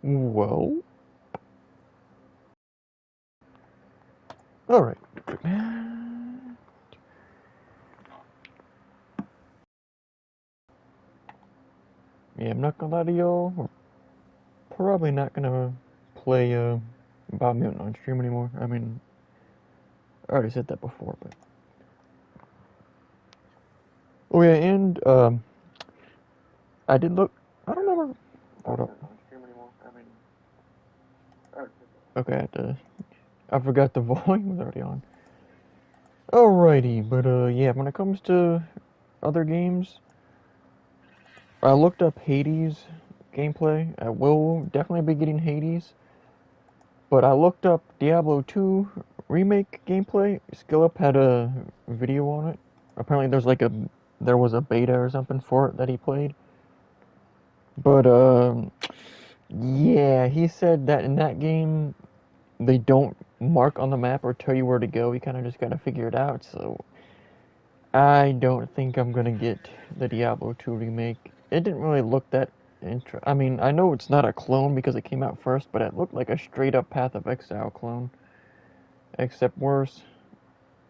Well, alright. Yeah, I'm not gonna lie to y'all. We're probably not gonna play Bob Mutant on stream anymore. I mean, I already said that before, but. Oh, yeah, and I did look. I don't remember. Hold up. Okay, I forgot the volume was already on. Alrighty, but yeah, when it comes to other games, I looked up Hades gameplay. I will definitely be getting Hades, but I looked up Diablo 2 remake gameplay. SkillUp had a video on it. Apparently, there was a beta or something for it that he played. But yeah, he said that in that game they don't mark on the map or tell you where to go. You kind of just gotta figure it out. So I don't think I'm gonna get the Diablo 2 remake. It didn't really look that I mean, I know it's not a clone because it came out first, but it looked like a straight up Path of Exile clone, except worse.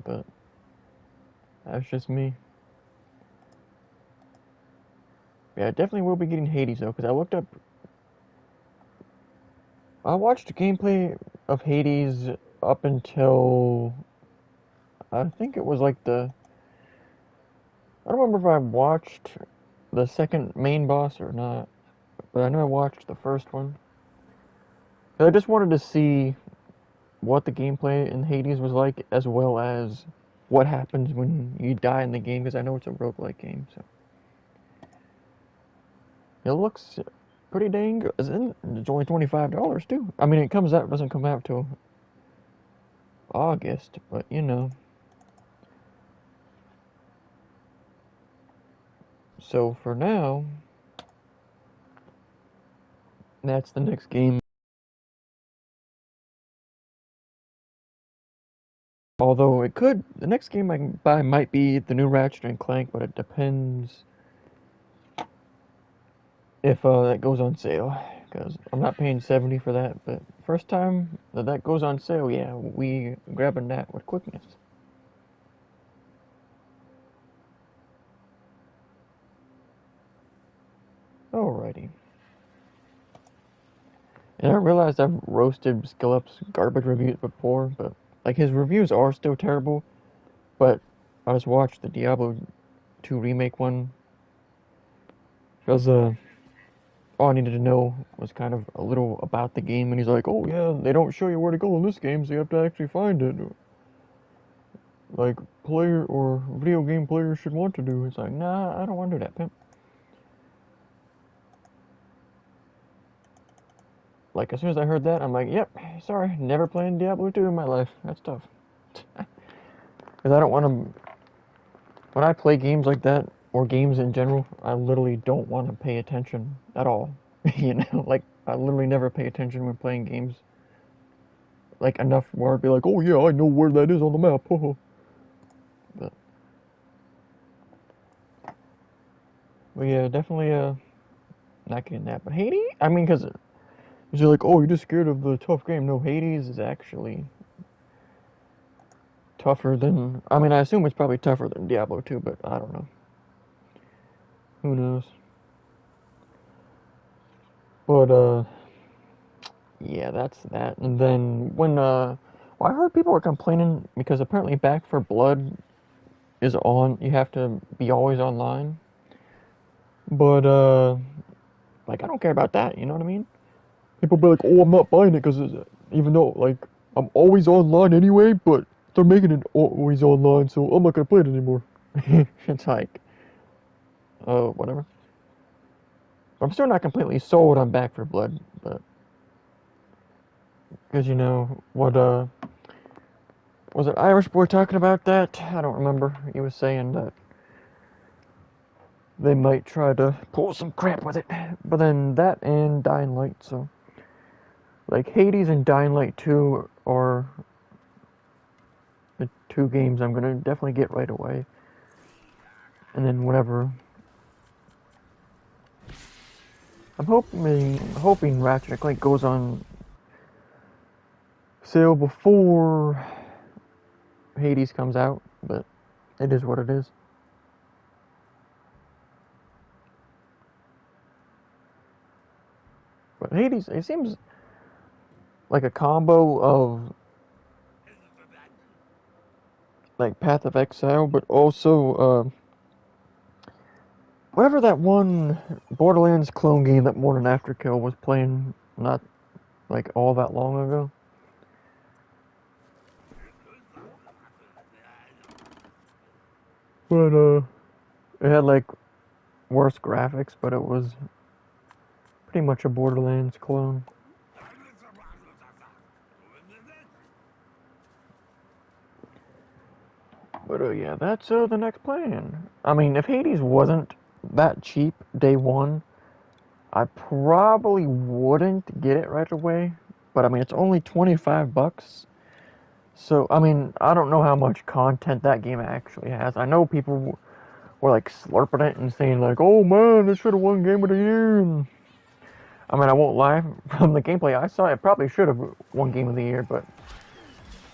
But that's just me. Yeah, I definitely will be getting Hades though, because I watched gameplay of Hades up until I think it was like I don't remember if I watched the second main boss or not, but I know I watched the first one. I just wanted to see what the gameplay in Hades was like, as well as what happens when you die in the game, because I know it's a roguelike game, so. It looks pretty dang good. It's only $25 too. I mean, doesn't come out till August, but you know. So for now, that's the next game. Although the next game I can buy might be the new Ratchet and Clank, but it depends if that goes on sale. Because I'm not paying 70 for that, but first time that goes on sale, yeah, we grabbing that with quickness. Alrighty. And I realized I've roasted Skillup's garbage reviews before, but like his reviews are still terrible. But I just watched the Diablo 2 remake one because all I needed to know was kind of a little about the game, and he's like, "Oh yeah, they don't show you where to go in this game, so you have to actually find it." Like player or video game players should want to do. It's like, nah, I don't want to do that, pimp. Like as soon as I heard that, I'm like, yep, sorry, never playing Diablo 2 in my life. That's tough. Because I don't want to. When I play games like that or games in general, I literally don't want to pay attention at all. You know, like I literally never pay attention when playing games. Like enough where I'd be like, oh yeah, I know where that is on the map. but, but yeah, definitely not getting that. But Hades, I mean, because you're like, oh, you're just scared of the tough game. No, Hades is actually tougher than. I mean, I assume it's probably tougher than Diablo 2, but I don't know. Who knows? But yeah, that's that. And then well, I heard people were complaining because apparently Back for Blood is on. You have to be always online. But like I don't care about that. You know what I mean? People be like, oh, I'm not buying it because even though like I'm always online anyway, but they're making it always online, so I'm not gonna play it anymore. It's like, oh, whatever. But I'm still not completely sold on Back for Blood, but because you know what was it Irish boy talking about that? I don't remember. He was saying that they might try to pull some crap with it. But then that and Dying Light, so like Hades and Dying Light 2 are the two games I'm gonna definitely get right away. And then whenever I'm hoping Ratchet and Clank goes on sale before Hades comes out, but it is what it is. But Hades, it seems like a combo of like Path of Exile, but also whatever that one Borderlands clone game that Morning After Kill was playing not like all that long ago. But it had like worse graphics, but it was pretty much a Borderlands clone. But yeah, that's the next plan. I mean, if Hades wasn't that cheap day one, I probably wouldn't get it right away. But I mean, it's only $25. So I mean, I don't know how much content that game actually has. I know people were like slurping it and saying like, "Oh man, this should have won Game of the Year." And I mean, I won't lie. From the gameplay I saw, it probably should have won Game of the Year, but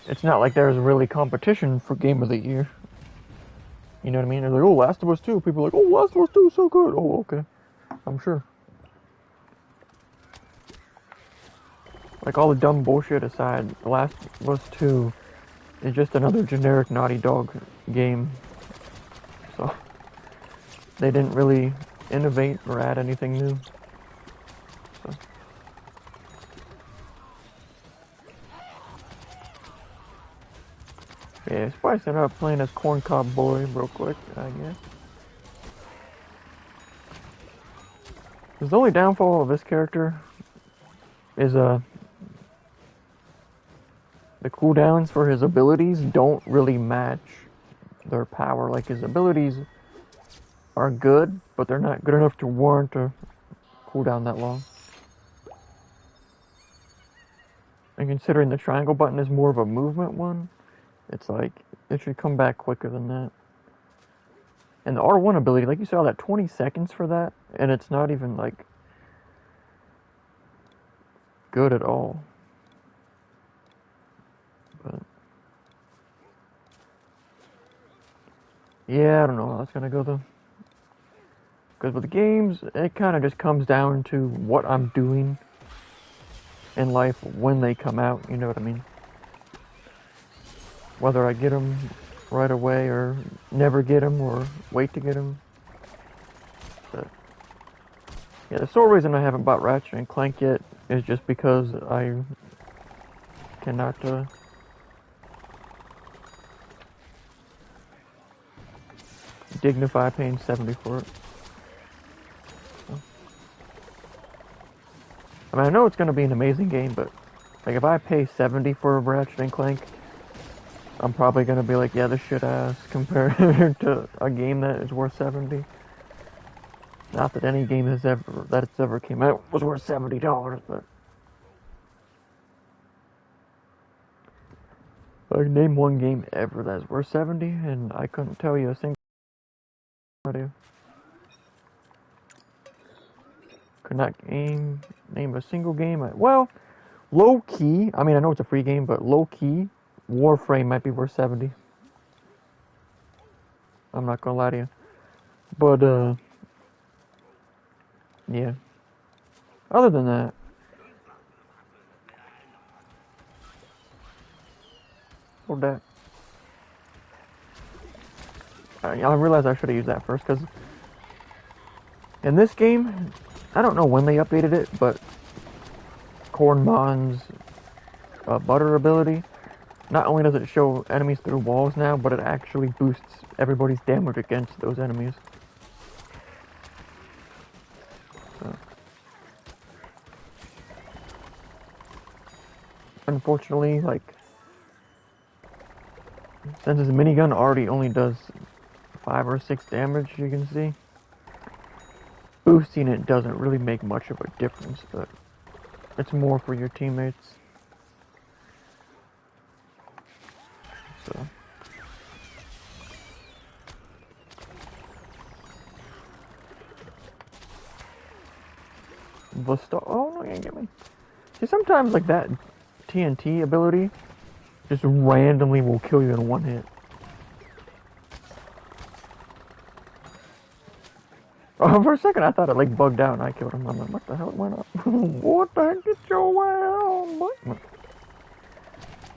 it's not like there's really competition for Game of the Year. You know what I mean? They're like, "Oh, Last of Us 2." People are like, "Oh, Last of Us 2 is so good." Oh, okay. I'm sure. Like, all the dumb bullshit aside, The Last of Us 2 is just another generic Naughty Dog game. So, they didn't really innovate or add anything new. So. Yeah, spicing up playing as Corncob Boy real quick, I guess. The only downfall of this character is the cooldowns for his abilities don't really match their power. Like, his abilities are good, but they're not good enough to warrant a cooldown that long. And considering the triangle button is more of a movement one, it's like, it should come back quicker than that. And the R1 ability, like you saw that 20 seconds for that, and it's not even like good at all. But yeah, I don't know how that's gonna go though. Because with the games, it kind of just comes down to what I'm doing in life when they come out, you know what I mean? Whether I get them right away or never get them or wait to get them. But yeah, the sole reason I haven't bought Ratchet and Clank yet is just because I cannot dignify paying $70 for it. So. I mean, I know it's going to be an amazing game, but like if I pay $70 for Ratchet and Clank, I'm probably going to be like, yeah, this shit ass compared to a game that is worth $70. Not that any game that's ever came out was worth $70, but I can name one game ever that's worth 70, and I couldn't tell you a single idea. Could not name a single game. Well, low key. I mean, I know it's a free game, but low key, Warframe might be worth 70. I'm not gonna lie to you, but yeah. Other than that, hold that. I realized I should have used that first because in this game, I don't know when they updated it, but Cornmon's butter ability. Not only does it show enemies through walls now, but it actually boosts everybody's damage against those enemies. So. Unfortunately, like, since his minigun already only does 5 or 6 damage, you can see, boosting it doesn't really make much of a difference, but it's more for your teammates. So. the star. Oh no, you ain't get me. See, sometimes like that TNT ability just randomly will kill you in one hit. Oh, for a second I thought it like bugged out and I killed him. I'm like, what the hell went up? What the heck? Get your way on,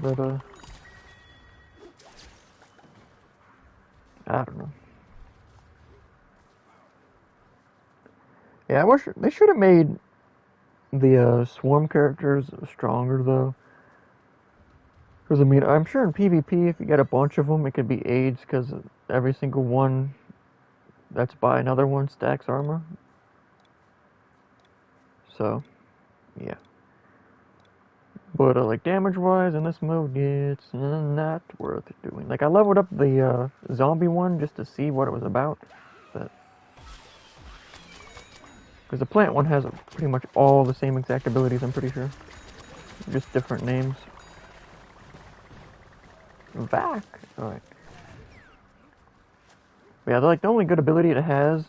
but I don't know. Yeah, I wish they should have made the swarm characters stronger though. Because I mean, I'm sure in PvP, if you get a bunch of them, it could be AIDS because every single one that's by another one stacks armor. So, yeah. But like damage-wise in this mode, yeah, it's not worth doing. Like I leveled up the zombie one just to see what it was about, but because the plant one has pretty much all the same exact abilities, I'm pretty sure, just different names. Vac. All right. Yeah, like the only good ability it has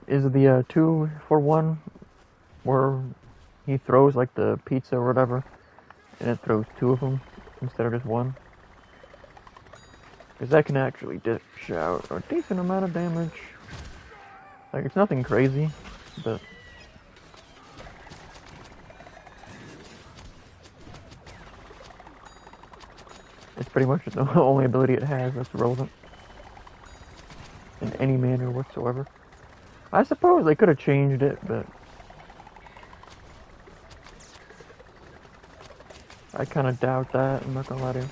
is the 2-for-1, where he throws like the pizza or whatever, and it throws two of them instead of just one. Because that can actually dish out a decent amount of damage. Like it's nothing crazy, but it's pretty much the only ability it has that's relevant in any manner whatsoever. I suppose they could have changed it, but I kind of doubt that, I'm not gonna lie to you.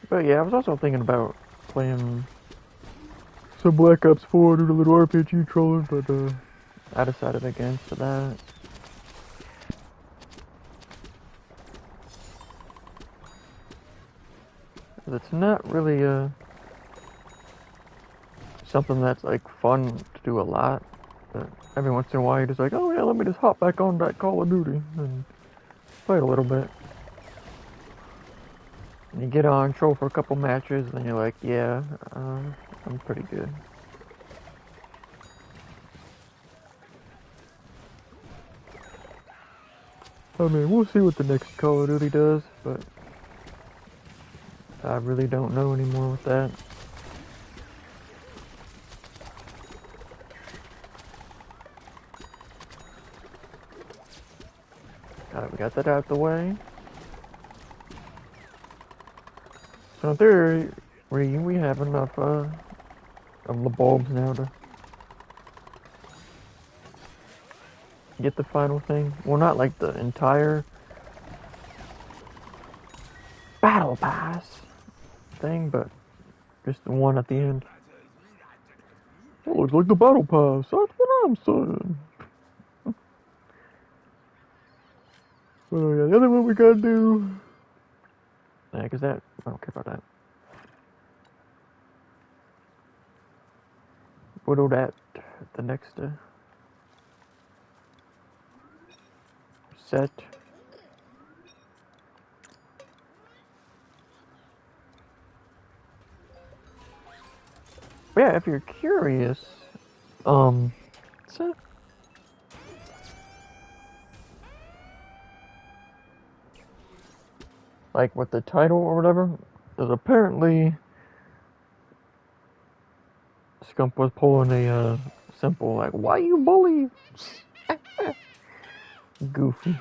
But yeah, I was also thinking about playing some Black Ops 4 to the little RPG trolling, but I decided against that. It's not really something that's like fun to do a lot, but every once in a while you're just like, oh yeah, let me just hop back on that Call of Duty and play a little bit. And you get on, troll for a couple matches, and then you're like, yeah, I'm pretty good. I mean, we'll see what the next Call of Duty does, but I really don't know anymore with that. Alright, we got that out the way. So in theory, we have enough of the bulbs now to get the final thing. Well, not like the entire battle pass thing, but just the one at the end. That looks like the battle pass. That's what I'm saying. Oh yeah, the other one we gotta do. Yeah, cause that I don't care about that. Whittle that the next set. But yeah, if you're curious, so like with the title or whatever, there's apparently Scump was pulling a simple like, "Why you bully?" Goofy.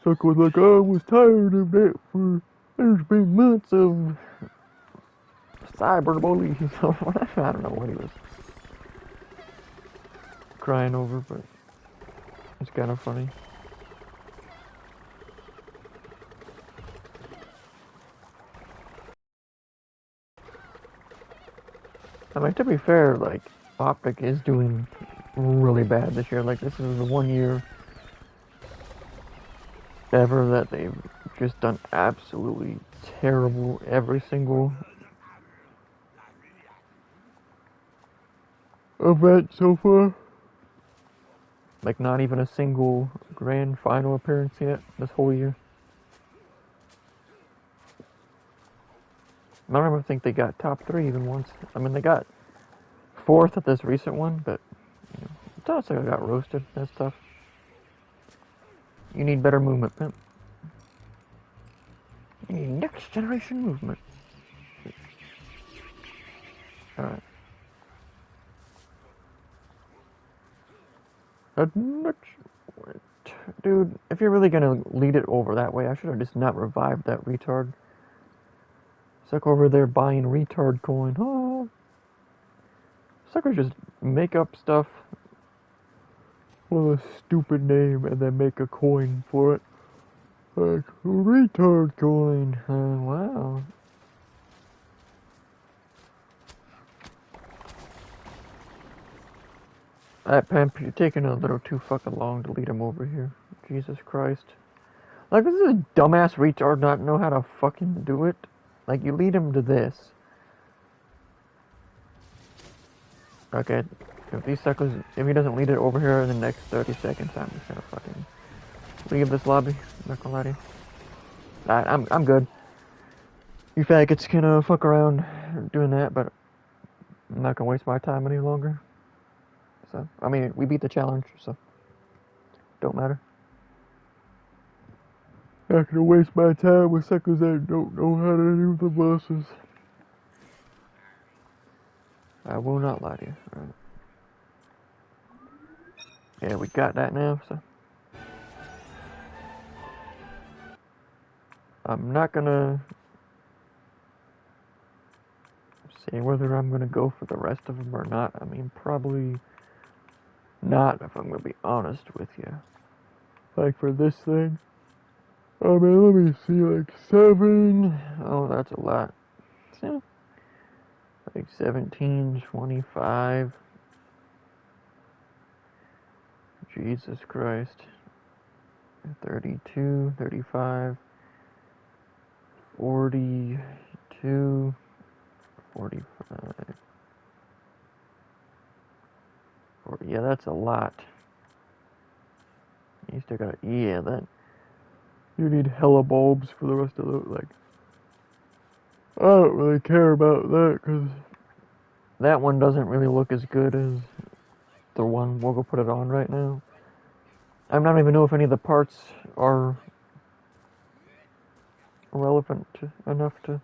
Suck was like, I was tired of that for there's been months of cyberbullying. I don't know what he was crying over, but it's kind of funny. I mean, to be fair, like, Optic is doing really bad this year. Like, this is the 1 year ever that they've just done absolutely terrible every single event so far. Like, not even a single grand final appearance yet this whole year. I don't even think they got top 3 even once. I mean, they got 4th at this recent one, but you know, it's not like I got roasted. That's tough. You need better movement, Pimp. You need next generation movement. Alright. Dude, if you're really gonna lead it over that way, I should have just not revived that retard. Suck over there buying retard coin. Oh. Suckers just make up stuff with a stupid name and then make a coin for it. Like, retard coin. Wow. That Pimp, you're taking a little too fucking long to lead him over here. Jesus Christ. Like, this is a dumbass retard not know how to fucking do it. Like, you lead him to this. Okay, if these suckers, if he doesn't lead it over here in the next 30 seconds, I'm just gonna fucking leave this lobby. I'm not gonna lie to you. I'm good. You faggots can fuck around doing that, but I'm not gonna waste my time any longer. So, I mean, we beat the challenge, so don't matter. Not gonna waste my time with suckers that don't know how to do the bosses. I will not lie to you. All right. Yeah, we got that now, so. I'm not gonna say whether I'm gonna go for the rest of them or not. I mean, probably not, if I'm gonna be honest with you. Like for this thing, I mean, let me see, like 7. Oh, that's a lot. So, like 17, 25. Jesus Christ. 32, 35, 42, 45. 40, yeah, that's a lot. You still got, yeah, that. You need hella bulbs for the rest of the, like. I don't really care about that, because that one doesn't really look as good as the one we'll go put it on right now. I don't even know if any of the parts are relevant enough to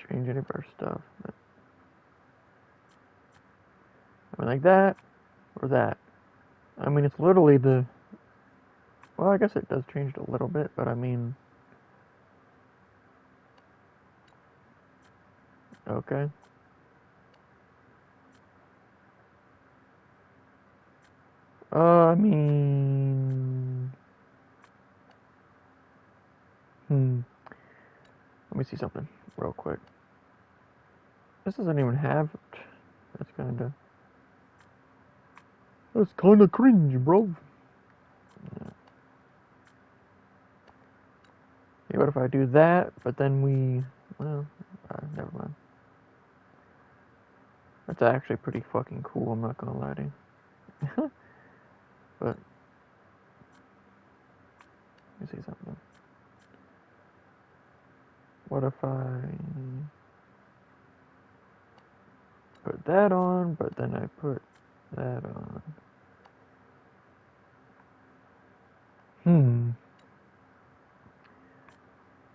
change any of our stuff. But, I mean, like that, or that. I mean, it's literally the, well, I guess it does change it a little bit, but I mean, okay. I mean, let me see something real quick. This doesn't even have, that's kinda cringe, bro. Yeah. Yeah, what if I do that, but then we, well, never mind. That's actually pretty fucking cool, I'm not gonna lie to you. But, let me see something. What if I put that on, but then I put that on?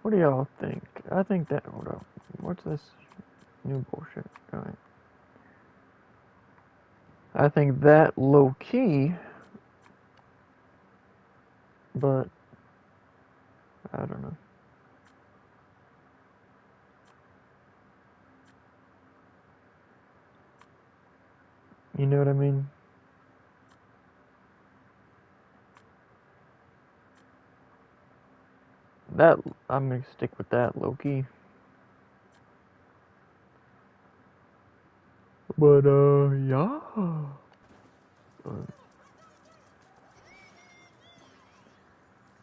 What do y'all think? I think that, hold up. What's this new bullshit? Alright. I think that low key, but I don't know. You know what I mean? That, I'm gonna stick with that low key. But, yeah.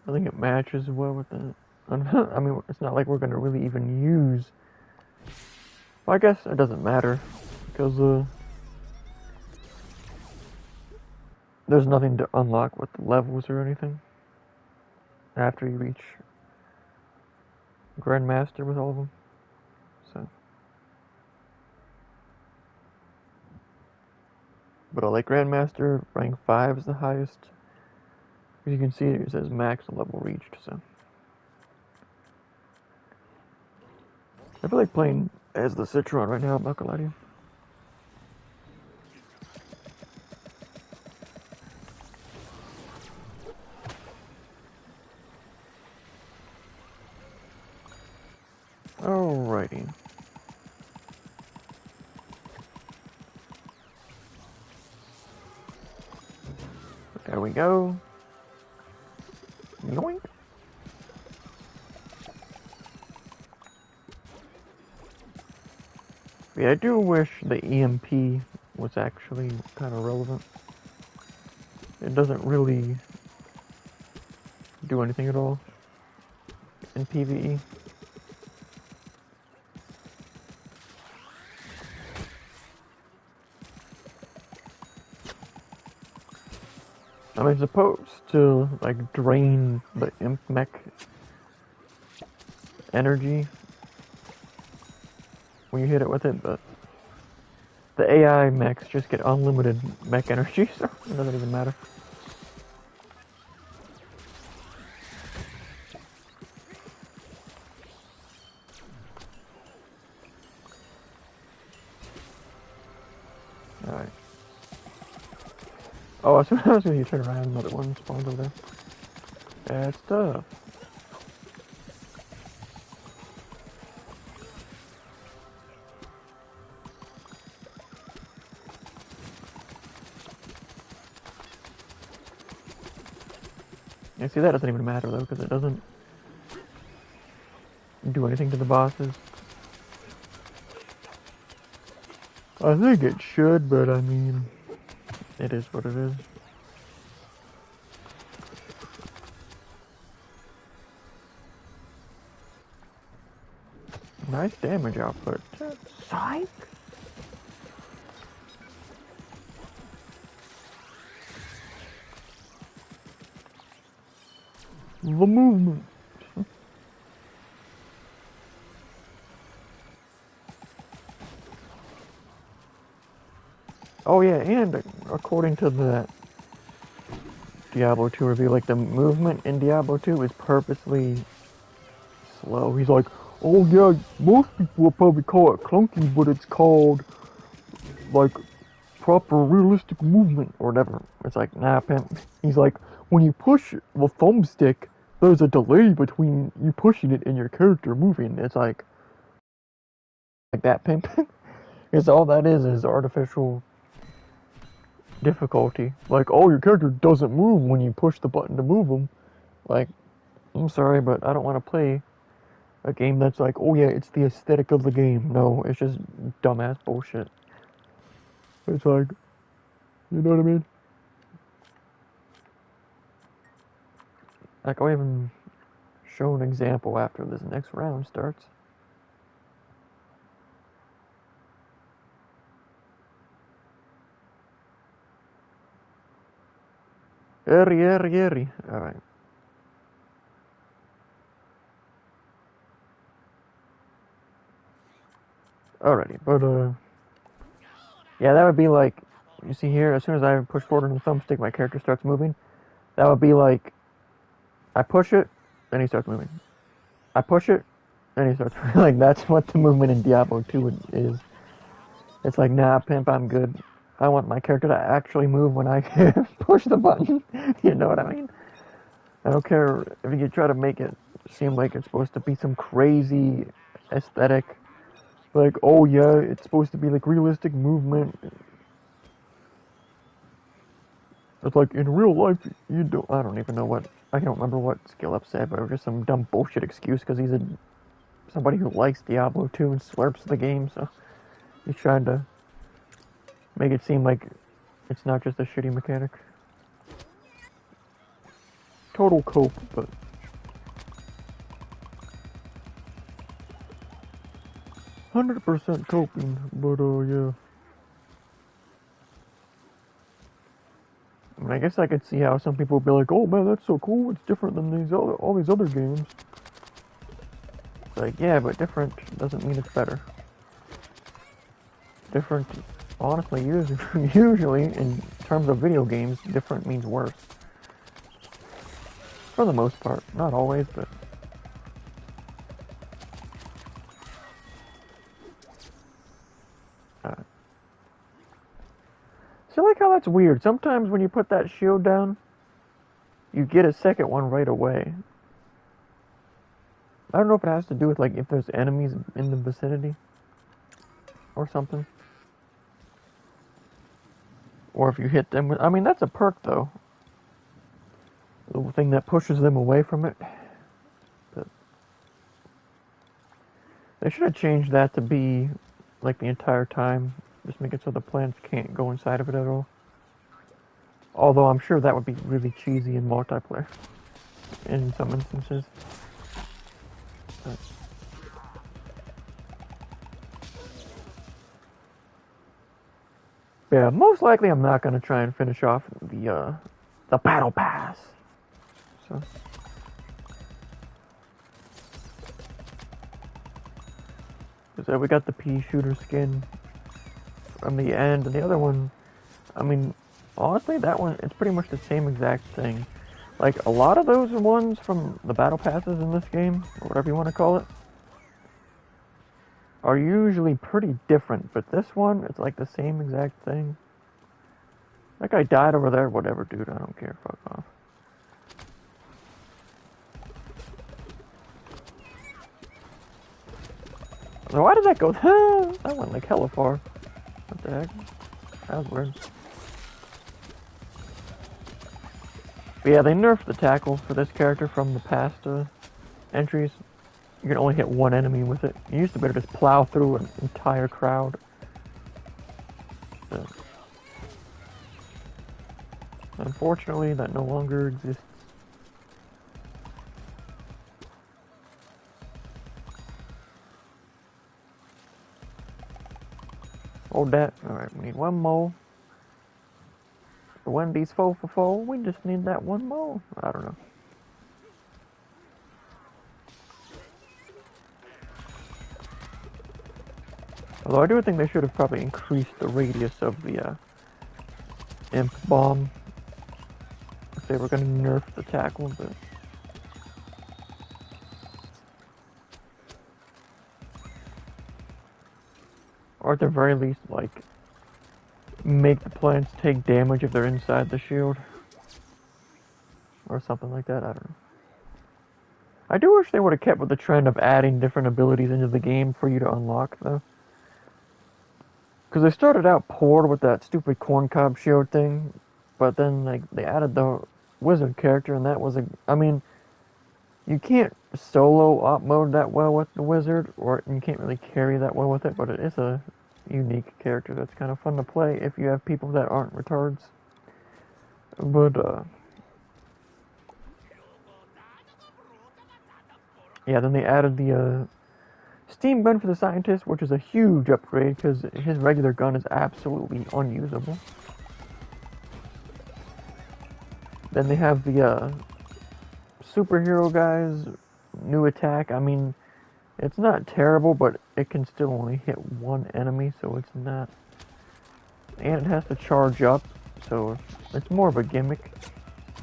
I think it matches well with that. I mean, it's not like we're gonna really even use. Well, I guess it doesn't matter, because, there's nothing to unlock with the levels or anything after you reach Grandmaster with all of them. So, but like Grandmaster, rank 5 is the highest. As you can see, it says max level reached. So, I feel like playing as the Citron right now. I'm not gonna lie to you. Alrighty. There we go. Yoink. Yeah, I do wish the EMP was actually kind of relevant. It doesn't really do anything at all in PvE. I mean, it's supposed to like drain the imp mech energy when you hit it with it, but the AI mechs just get unlimited mech energy, so it doesn't even matter. Alright. Oh, as soon as you turn around, another one spawns over there. Bad stuff. You see, that doesn't even matter though, because it doesn't do anything to the bosses. I think it should, but I mean, it is what it is. Nice damage output. Psych! The movement. Oh yeah, and according to the Diablo 2 review, like the movement in Diablo 2 is purposely slow. He's like, oh yeah, most people will probably call it clunky, but it's called like proper realistic movement or whatever. It's like, nah, pimp. He's like, when you push the thumbstick, there's a delay between you pushing it and your character moving. It's like that, pimp. Because all that is artificial difficulty. Like, oh, your character doesn't move when you push the button to move them. Like, I'm sorry, but I don't want to play a game that's like, oh yeah, it's the aesthetic of the game. No, it's just dumbass bullshit. It's like, you know what I mean? Like, I'll even show an example after this next round starts. Eri. Alright. Alrighty, but, yeah, that would be like, you see here, as soon as I push forward on the thumbstick, my character starts moving. That would be like, I push it, then he starts moving. I push it, then he starts moving. Like, that's what the movement in Diablo 2 is. It's like, nah, pimp, I'm good. I want my character to actually move when I push the button. You know what I mean? I don't care if you try to make it seem like it's supposed to be some crazy aesthetic. Like, oh yeah, it's supposed to be like realistic movement. It's like, in real life, you don't, I don't even know what, I don't remember what Skill Up said, but it was just some dumb bullshit excuse because he's somebody who likes Diablo 2 and slurps the game, so he's trying to make it seem like it's not just a shitty mechanic. Total cope, but 100% coping, but yeah. mean, I guess I could see how some people would be like, "Oh man, that's so cool! It's different than all these other games." It's like, yeah, but different doesn't mean it's better. Different, honestly, usually in terms of video games, different means worse. For the most part, not always, but. See, I like how that's weird. Sometimes when you put that shield down, you get a second one right away. I don't know if it has to do with, like, if there's enemies in the vicinity or something. Or if you hit them with... I mean, that's a perk, though. The thing that pushes them away from it. But they should have changed that to be, like, the entire time. Just make it so the plants can't go inside of it at all. Although I'm sure that would be really cheesy in multiplayer. In some instances. But yeah, most likely I'm not going to try and finish off the battle pass. So we got the pea shooter skin from the end, and the other one, I mean, honestly, that one, it's pretty much the same exact thing. Like, a lot of those ones from the battle passes in this game, or whatever you want to call it, are usually pretty different, but this one, it's like the same exact thing. That guy died over there, whatever, dude, I don't care, fuck off. So why did that go? That went like hella far. What the heck? That was weird. But yeah, they nerfed the tackle for this character from the past entries. You can only hit one enemy with it. You used to be able to just plow through an entire crowd. So, unfortunately, that no longer exists. Hold that. Alright, we need one more. The Wendy's 4 for 4. We just need that one more. I don't know. Although I do think they should have probably increased the radius of the imp bomb if they were going to nerf the tackle, but or at the very least, like, make the plants take damage if they're inside the shield. Or something like that, I don't know. I do wish they would have kept with the trend of adding different abilities into the game for you to unlock, though. Because they started out poor with that stupid corncob shield thing, but then, like, they added the wizard character, and that was a... I mean, you can't solo op mode that well with the wizard, or you can't really carry that well with it, but it is a unique character that's kind of fun to play if you have people that aren't retards. But, yeah, then they added the steam gun for the scientist, which is a huge upgrade because his regular gun is absolutely unusable. Then they have the superhero guy's new attack. I mean, it's not terrible, but it can still only hit one enemy, so it's not. And it has to charge up, so it's more of a gimmick,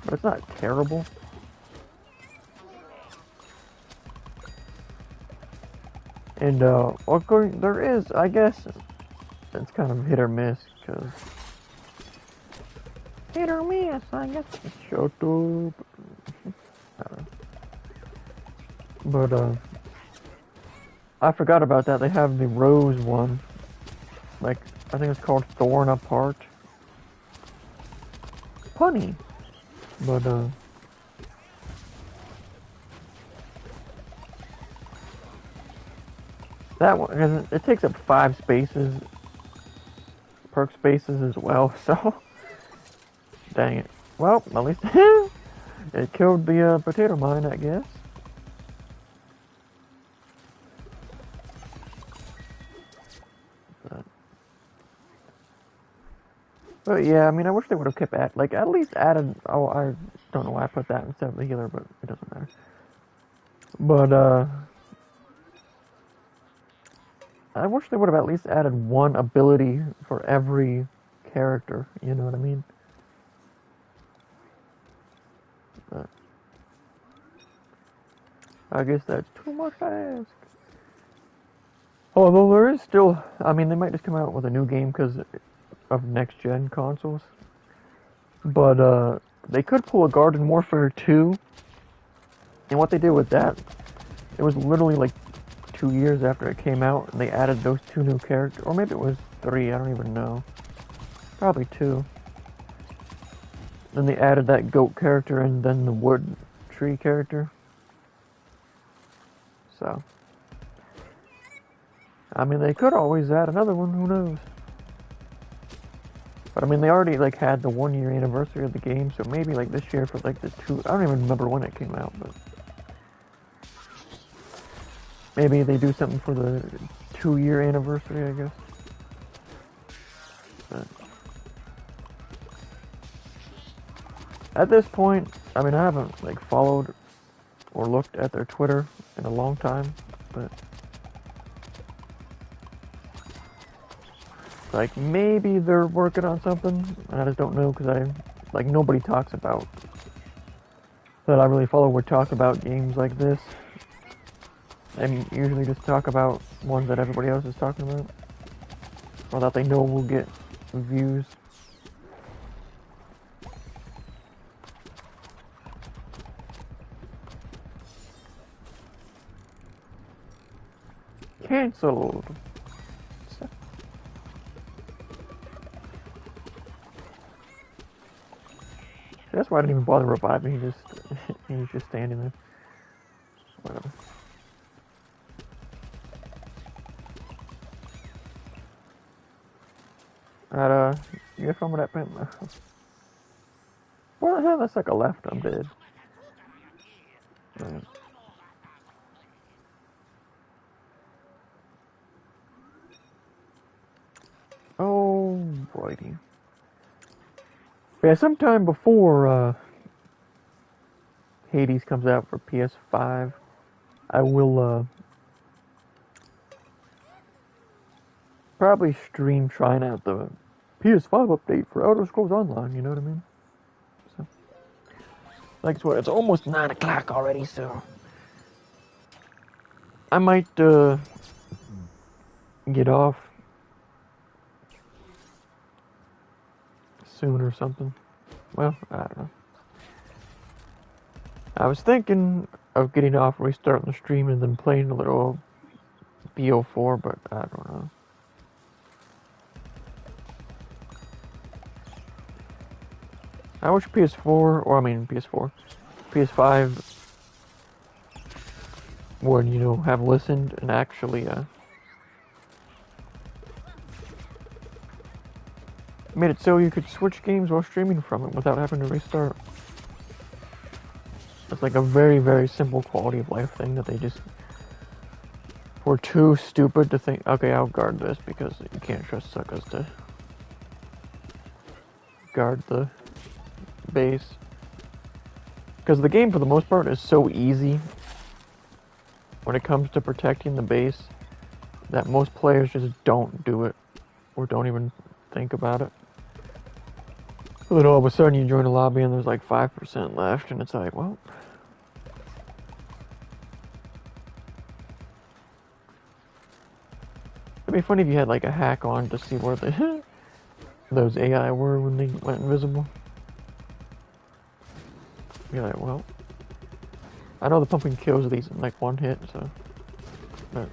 but it's not terrible. And, there is, I guess, it's kind of hit or miss, because... Hit or miss, I guess. Shut up. I don't know. But, I forgot about that. They have the rose one. Like, I think it's called Thorn Apart. Punny. But, that one, it takes up 5 spaces, perk spaces as well, so, dang it. Well, at least it killed the potato mine, I guess. But yeah, I mean, I wish they would have kept at least added. Oh, I don't know why I put that instead of the healer, but it doesn't matter. But I wish they would have at least added one ability for every character. You know what I mean? But I guess that's too much to ask. Although there is still, I mean, they might just come out with a new game because of next-gen consoles. But they could pull a Garden Warfare 2, and what they did with that, it was literally like 2 years after it came out, and they added those two new characters, or maybe it was 3, I don't even know. Probably 2. Then they added that goat character and then the wood tree character. So, I mean, they could always add another one, who knows? But I mean, they already like had the 1 year anniversary of the game, so maybe like this year for like the 2, I don't even remember when it came out, but maybe they do something for the 2 year anniversary, I guess. But at this point, I mean, I haven't like followed or looked at their Twitter in a long time, but like maybe they're working on something. I just don't know because nobody talks about that I really follow would talk about games like this. They usually just talk about ones that everybody else is talking about, or that they know will get views. Cancelled. That's why I didn't even bother reviving. He's just standing there. Whatever. Alright, you got fun with that pen? What the hell? That's like a left. I'm dead. Right. Oh, righty. Yeah, sometime before Hades comes out for PS5, I will probably stream trying out the PS5 update for Elder Scrolls Online, you know what I mean? So, like, it's almost 9 o'clock already, so I might get off soon or something. Well, I don't know. I was thinking of getting off, restarting the stream, and then playing a little BO4, but I don't know. I wish PS5 would, have listened and actually made it so you could switch games while streaming from it without having to restart. It's like a very, very simple quality of life thing that they just were too stupid to think, okay, I'll guard this because you can't trust suckers to guard the base. Because the game, for the most part, is so easy when it comes to protecting the base that most players just don't do it or don't even think about it. And then all of a sudden you join a lobby and there's like 5% left, and it's like, well, it'd be funny if you had like a hack on to see where the those AI were when they went invisible. You're like, well, I know the pumpkin kills these in like one hit, so, but,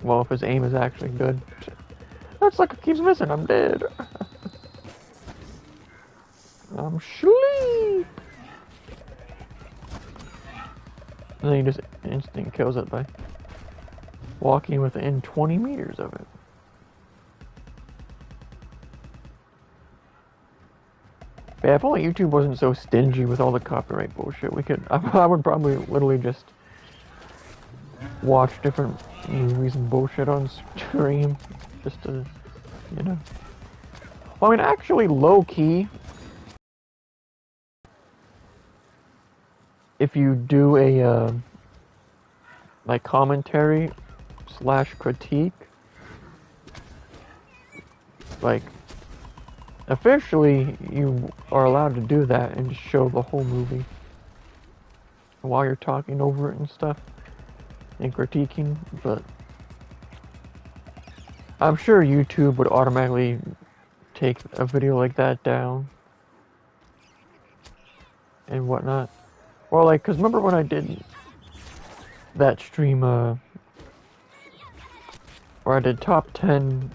well, if his aim is actually good. That sucker keeps missing, I'm dead. I'm asleep. And then he just instant kills it by walking within 20 meters of it. Yeah, if only YouTube wasn't so stingy with all the copyright bullshit, I would probably literally just watch different movies and bullshit on stream, just to, Well, I mean, actually, low key, if you do a like commentary / critique, like officially you are allowed to do that and just show the whole movie while you're talking over it and stuff and critiquing, but I'm sure YouTube would automatically take a video like that down and whatnot. Or like, cause remember when I did that stream, where I did top 10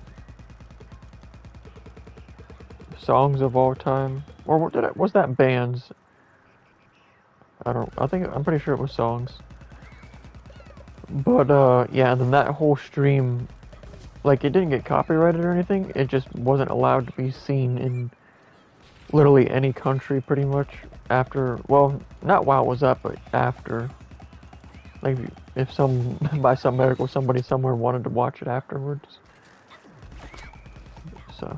songs of all time, or what did I, was that bands? I'm pretty sure it was songs. But yeah, and then that whole stream, like, it didn't get copyrighted or anything, it just wasn't allowed to be seen in literally any country pretty much after, well, not while it was up, but after. Like, if by some miracle somebody somewhere wanted to watch it afterwards. So,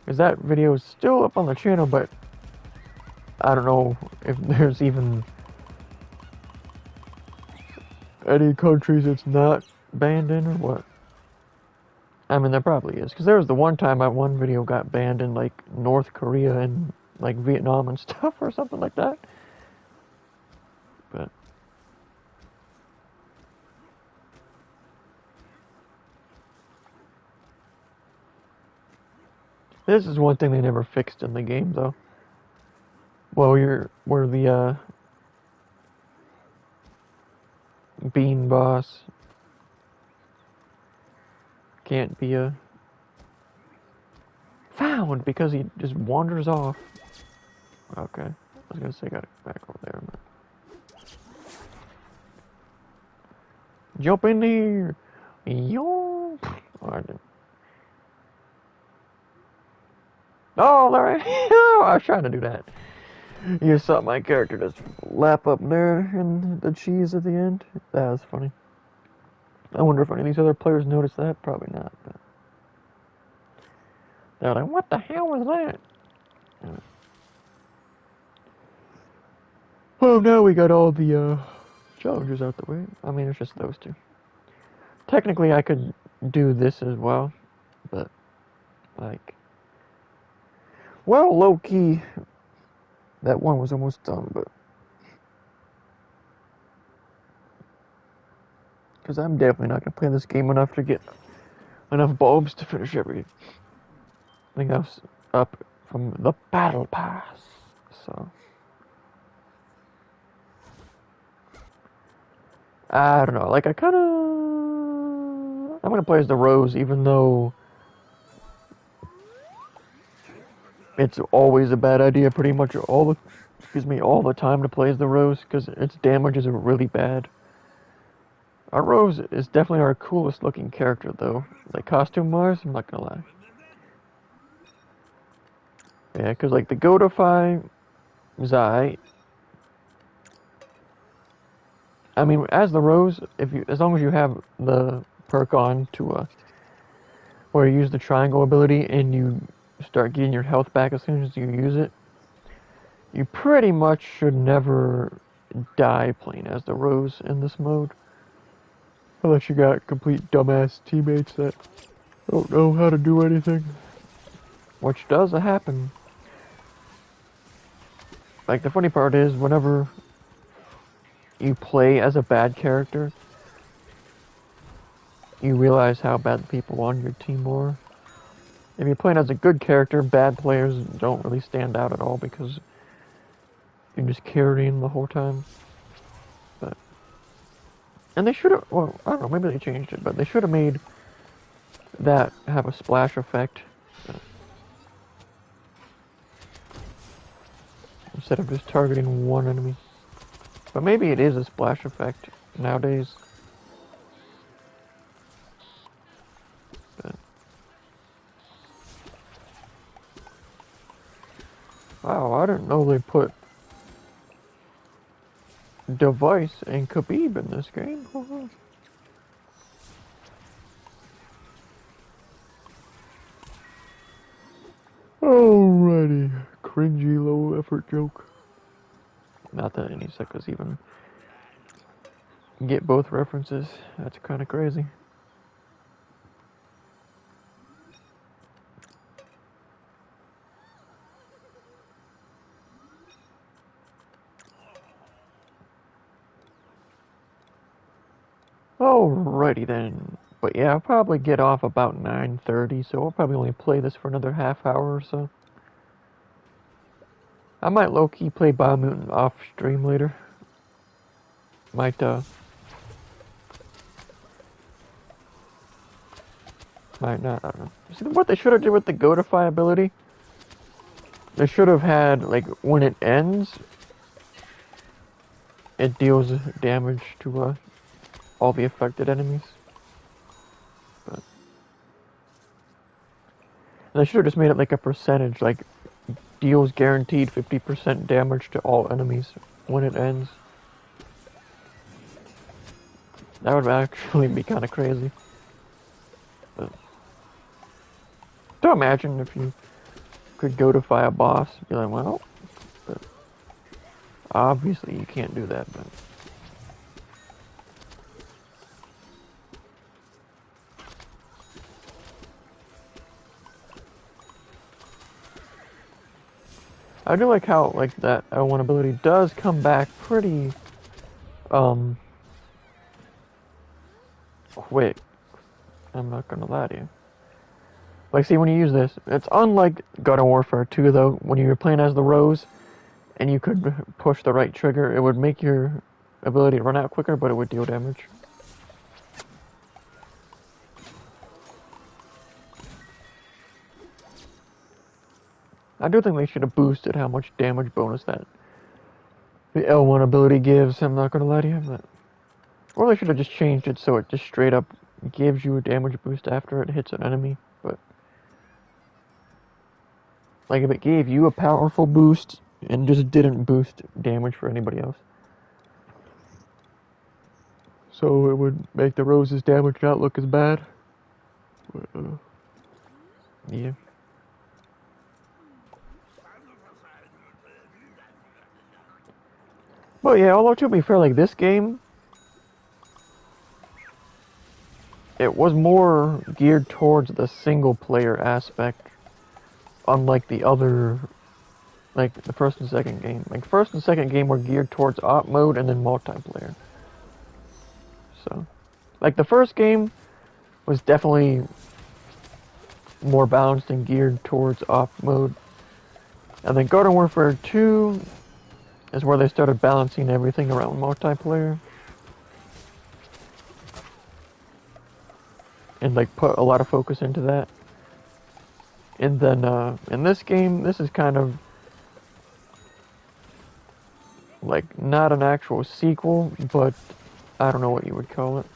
because that video is still up on the channel, but I don't know if there's even any countries it's not banned in or what. I mean, there probably is, because there was the one time one video got banned in like North Korea and like Vietnam and stuff or something like that. But this is one thing they never fixed in the game, though. Well, where the bean boss can't be found because he just wanders off. Okay, I was gonna say got it back over there. Jump in here! Yo! Oh, I didn't. Oh, there I was trying to do that. You saw my character just lap up there and the cheese at the end. That was funny. I wonder if any of these other players noticed that. Probably not. But they're like, what the hell was that? Oh, now we got all the challenges out the way. I mean, it's just those two. Technically, I could do this as well, but like, well, low key, that one was almost done, but because I'm definitely not gonna play this game enough to get enough bulbs to finish every. I think that's up from the battle pass. So I don't know. Like I'm gonna play as the Rose, even though it's always a bad idea, pretty much all the time to play as the Rose, because its damage is really bad. Our Rose is definitely our coolest looking character, though. Like costume-wise, I'm not gonna lie. Yeah, because like the Godify is alright. I mean, as the Rose, as long as you have the perk on to where you use the triangle ability and you start getting your health back as soon as you use it, you pretty much should never die playing as the Rose in this mode. Unless you got complete dumbass teammates that don't know how to do anything. Which does happen. Like, the funny part is, whenever you play as a bad character, you realize how bad the people on your team are. If you're playing as a good character, bad players don't really stand out at all because you're just carrying the whole time. But, and they should have, well, I don't know, maybe they changed it, but they should have made that have a splash effect. Instead of just targeting one enemy. But maybe it is a splash effect nowadays. But, wow, I didn't know they put Device and Khabib in this game. Alrighty. Cringy low effort joke. Not that any suckers even get both references. That's kind of crazy. Alrighty then. But yeah, I'll probably get off about 9:30, so I'll probably only play this for another half hour or so. I might low-key play Biomutant off stream later. Might not, I don't know. See, what they should have did with the Godify ability? They should have had, like, when it ends, it deals damage to, all the affected enemies. But they should have just made it like a percentage, like, deals guaranteed 50% damage to all enemies when it ends. That would actually be kind of crazy. But don't imagine if you could Godify a boss, be like, well, but obviously you can't do that, but I do like how, like, that L1 ability does come back pretty, quick. I'm not gonna lie to you. Like, see, when you use this, it's unlike God of Warfare 2, though, when you were playing as the Rose, and you could push the right trigger, it would make your ability run out quicker, but it would deal damage. I do think they should have boosted how much damage bonus that the L1 ability gives, I'm not gonna lie to you, but... Or they should have just changed it so it just straight up gives you a damage boost after it hits an enemy, but... Like, if it gave you a powerful boost, and just didn't boost damage for anybody else. So it would make the Rose's damage not look as bad. But, yeah. But yeah, although to be fair, like, this game, it was more geared towards the single player aspect, unlike the other, like, the first and second game. Like, first and second game were geared towards op mode and then multiplayer. So, like, the first game was definitely more balanced and geared towards op mode. And then God of Warfare 2 is where they started balancing everything around multiplayer. And, like, put a lot of focus into that. And then, in this game, this is kind of, like, not an actual sequel, but I don't know what you would call it.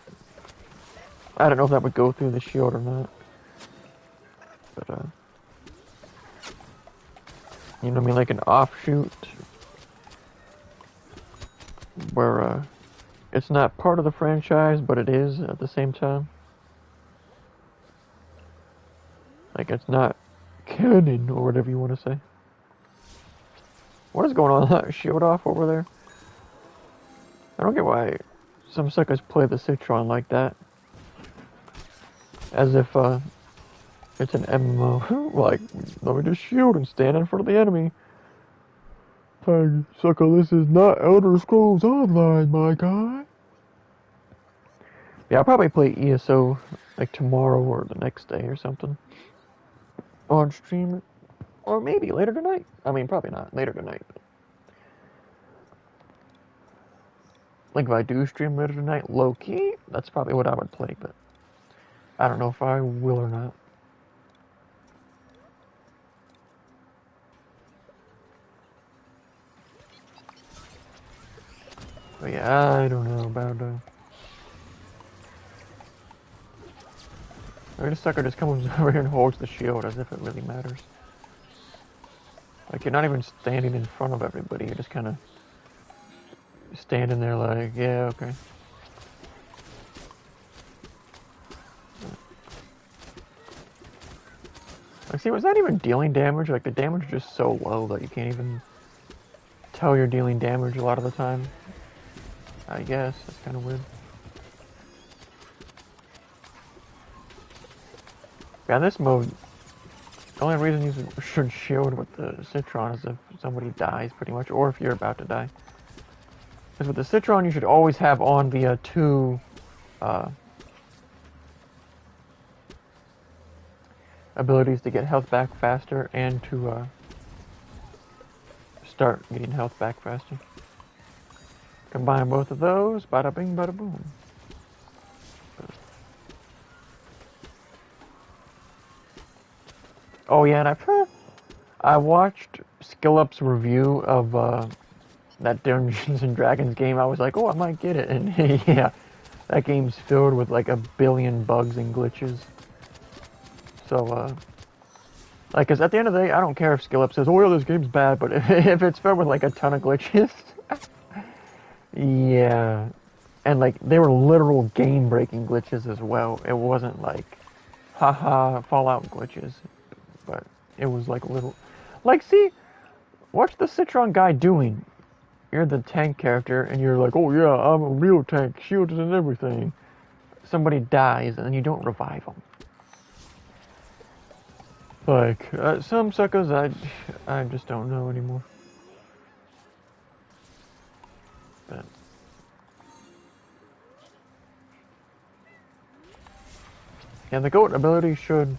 I don't know if that would go through the shield or not. But, you know what I mean, like an offshoot, where, it's not part of the franchise, but it is at the same time. Like, it's not canon, or whatever you want to say. What is going on with that shield off over there? I don't get why some suckers play the Citron like that. As if, it's an MMO. Like, let me just shield and stand in front of the enemy. Hey, sucker, this is not Elder Scrolls Online, my guy. Yeah, I'll probably play ESO, like, tomorrow or the next day or something. On stream. Or maybe later tonight. I mean, probably not later tonight. But... Like, if I do stream later tonight, low-key, that's probably what I would play, but... I don't know if I will or not. But yeah, I don't know about, Or this sucker just comes over here and holds the shield as if it really matters. Like, you're not even standing in front of everybody, you're just kind of standing there like, yeah, okay. Like, see, was that even dealing damage? Like, the damage is just so low that you can't even tell you're dealing damage a lot of the time. I guess. That's kind of weird. Yeah, in this mode, the only reason you should shield with the Citron is if somebody dies, pretty much, or if you're about to die. Because with the Citron, you should always have on the two abilities to get health back faster and to start getting health back faster. Combine both of those, bada bing, bada boom. Oh yeah, and I watched Skillup's review of that Dungeons and Dragons game. I was like, oh, I might get it, and yeah, that game's filled with like a billion bugs and glitches. So like, cause at the end of the day, I don't care if Skillup says, oh yeah, this game's bad, but if it's filled with like a ton of glitches, yeah, and like they were literal game-breaking glitches as well. It wasn't like, haha, Fallout glitches, but it was like little, like, see, what's the Citron guy doing? You're the tank character, and you're like, oh yeah, I'm a real tank, shields and everything. Somebody dies, and then you don't revive them. Like, some suckers, I just don't know anymore. But yeah, the goat ability should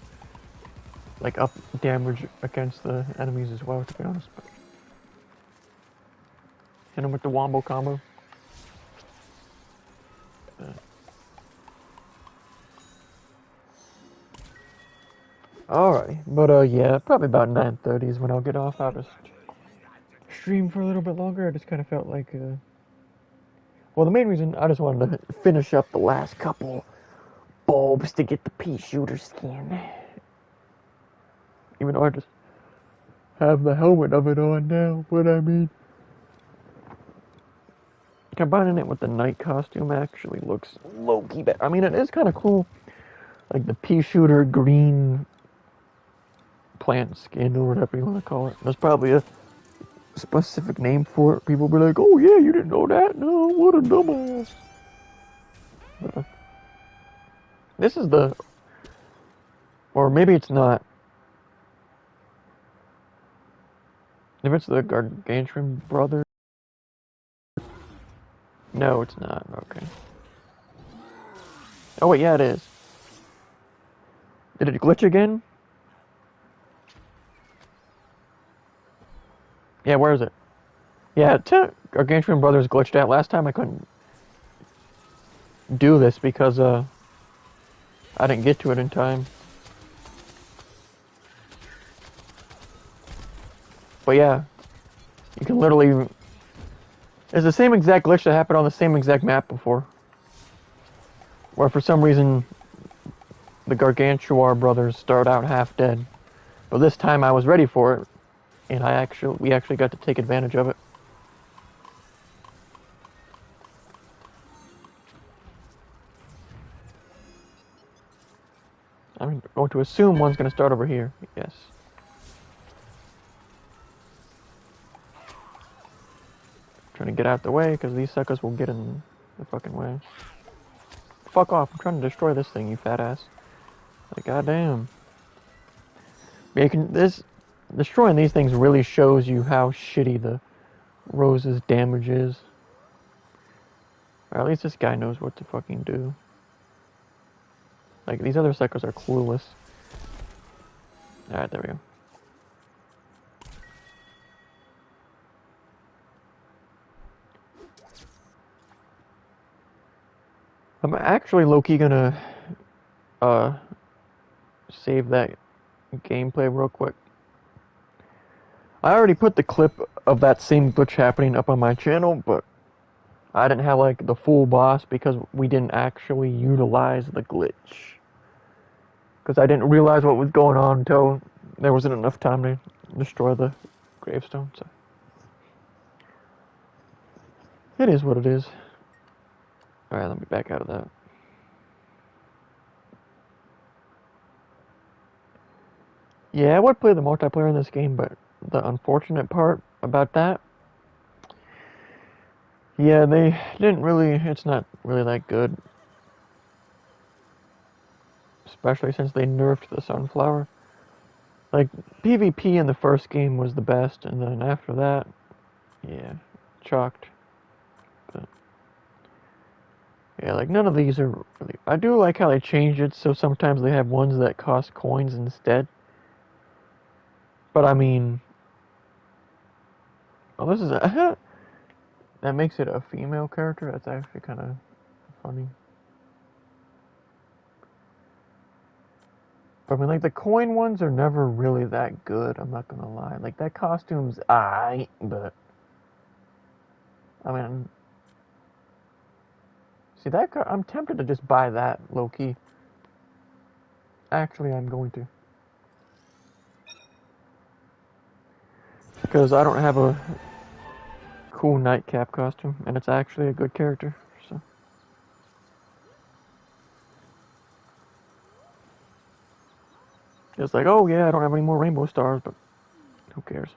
like up damage against the enemies as well, to be honest. But hit him with the wombo combo. Alright, but yeah, probably about 9:30 is when I'll get off. I'll just stream for a little bit longer. I just kind of felt like, well, the main reason I just wanted to finish up the last couple bulbs to get the pea shooter skin. Even though I just have the helmet of it on now, but I mean, combining it with the night costume actually looks low-key better. I mean, it is kind of cool, like the pea shooter green plant skin or whatever you want to call it. There's probably a specific name for it. People be like, oh yeah, you didn't know that? No, what a dumbass. This is the, or maybe it's not. If it's the Gargantuan brother. No, it's not. Okay. Oh wait, yeah, it is. Did it glitch again? Yeah, where is it? Yeah, Gargantuan Brothers glitched out. Last time I couldn't do this because I didn't get to it in time. But yeah, you can literally. It's the same exact glitch that happened on the same exact map before. Where for some reason the Gargantuar brothers start out half dead. But this time I was ready for it, and we actually got to take advantage of it. I'm going to assume one's going to start over here. Yes. Trying to get out the way because these suckers will get in the fucking way. Fuck off! I'm trying to destroy this thing, you fat ass. Like, goddamn. Yeah, destroying these things really shows you how shitty the Rose's damage is. Or at least this guy knows what to fucking do. Like, these other suckers are clueless. Alright, there we go. I'm actually low-key gonna save that gameplay real quick. I already put the clip of that same glitch happening up on my channel, but I didn't have like the full boss because we didn't actually utilize the glitch. Because I didn't realize what was going on until there wasn't enough time to destroy the gravestone. So it is what it is. Alright, let me back out of that. Yeah, I would play the multiplayer in this game, but the unfortunate part about that, yeah, they didn't really, it's not really that good. Especially since they nerfed the Sunflower. Like, PvP in the first game was the best, and then after that, yeah, chalked. But, yeah, like, none of these are really... I do like how they changed it, so sometimes they have ones that cost coins instead. But, I mean... Oh, this is a... that makes it a female character? That's actually kind of funny. But, I mean, like, the coin ones are never really that good, I'm not gonna lie. Like, that costume's aight, but... I mean... See, that car, I'm tempted to just buy that, low-key. Actually, I'm going to. Because I don't have a cool nightcap costume, and it's actually a good character, so... It's like, oh yeah, I don't have any more rainbow stars, but who cares?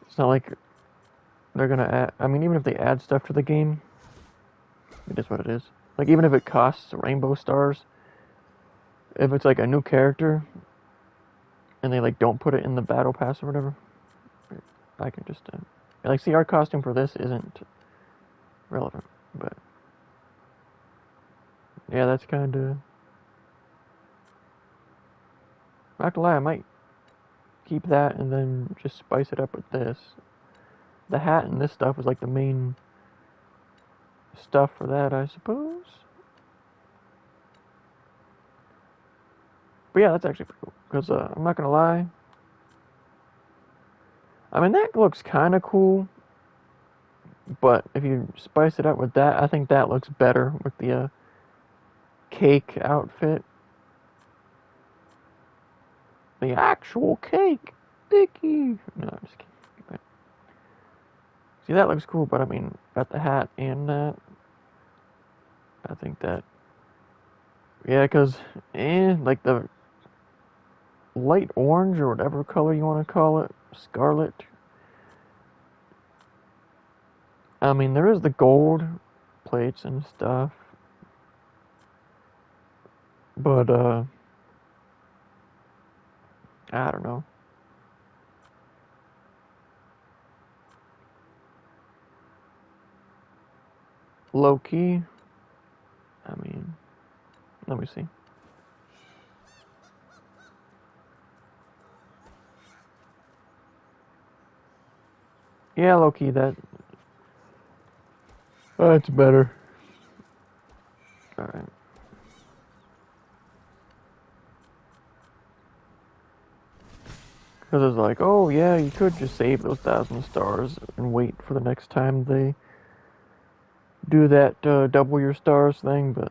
It's not like they're gonna add... I mean, even if they add stuff to the game, it is what it is. Like, even if it costs rainbow stars, if it's like a new character, and they like don't put it in the battle pass or whatever, I can just... like, see, our costume for this isn't relevant, but... yeah, that's kinda... Not to lie, I might keep that and then just spice it up with this. The hat and this stuff was like the main stuff for that, I suppose. But yeah, that's actually pretty cool. Because I'm not gonna lie, I mean, that looks kind of cool. But if you spice it up with that, I think that looks better with the cake outfit. The actual cake, Dicky. No, I'm just kidding. But, see, that looks cool, but I mean, got the hat and that. I think that, yeah, because, like the light orange or whatever color you want to call it, scarlet. I mean, there is the gold plates and stuff, but I don't know. Low key, I mean, let me see. Yeah, low key, that's better. Alright. Because it's like, oh yeah, you could just save those 1,000 stars and wait for the next time they do that double your stars thing, but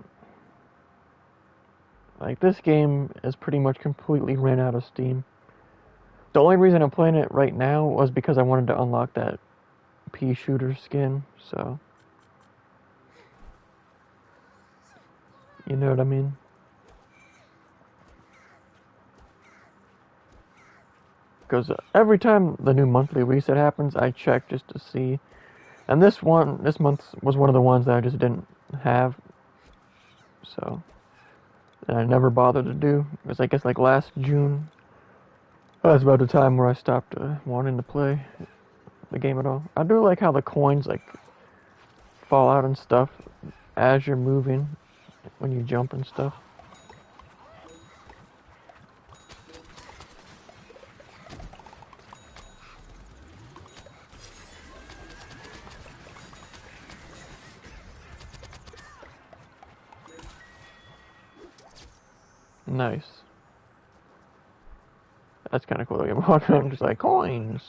like this game is pretty much completely ran out of steam. The only reason I'm playing it right now was because I wanted to unlock that pea shooter skin, so you know what I mean? Because every time the new monthly reset happens, I check just to see. And this month was one of the ones that I just didn't have, so and I never bothered to do. It was, I guess, like last June. That's about the time where I stopped wanting to play the game at all. I do like how the coins like fall out and stuff as you're moving when you jump and stuff. Nice. That's kind of cool. I'm just like, coins.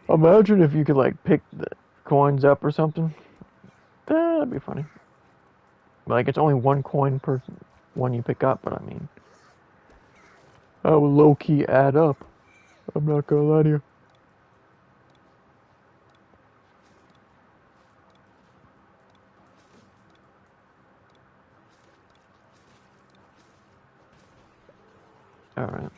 Imagine if you could like pick the coins up or something. That'd be funny. Like, it's only one coin per one you pick up, but I mean, that would low-key add up. I'm not gonna lie to you. Alright.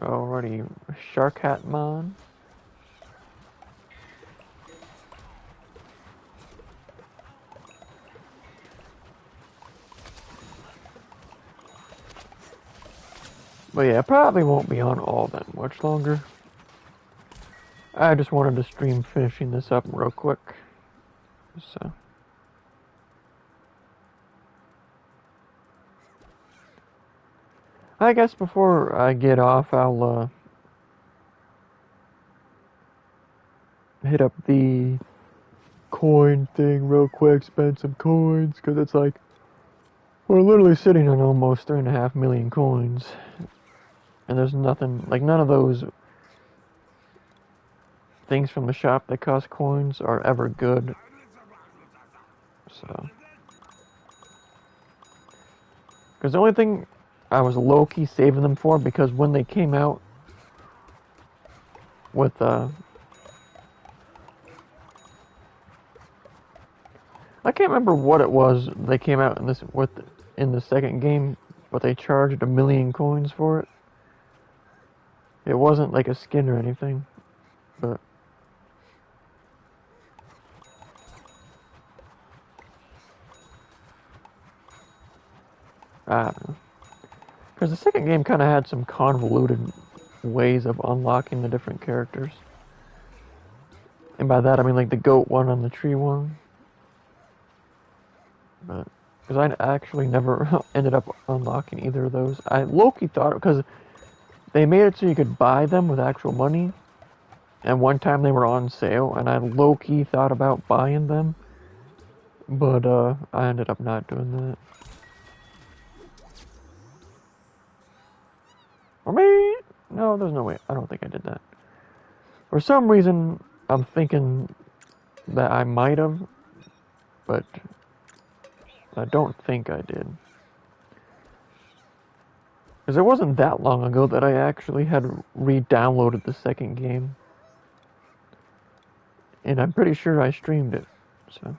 Alrighty, Shark Hat Mon. But yeah, probably won't be on all that much longer. I just wanted to stream finishing this up real quick. So. I guess before I get off, I'll hit up the coin thing real quick, spend some coins, because it's like, we're literally sitting on almost 3.5 million coins. And there's nothing, like none of those things from the shop that cost coins are ever good. So. Because the only thing I was low-key saving them for, because when they came out with, I can't remember what it was they came out in the second game, but they charged 1 million coins for it. It wasn't like a skin or anything, but I don't know. Because the second game kind of had some convoluted ways of unlocking the different characters. And by that I mean like the goat one and the tree one. But because I actually never ended up unlocking either of those. I low-key thought, because they made it so you could buy them with actual money, and one time they were on sale, and I low-key thought about buying them, but I ended up not doing that. Or maybe, no, there's no way, I don't think I did that. For some reason, I'm thinking that I might have, but I don't think I did. Because it wasn't that long ago that I actually had re-downloaded the second game. And I'm pretty sure I streamed it, so.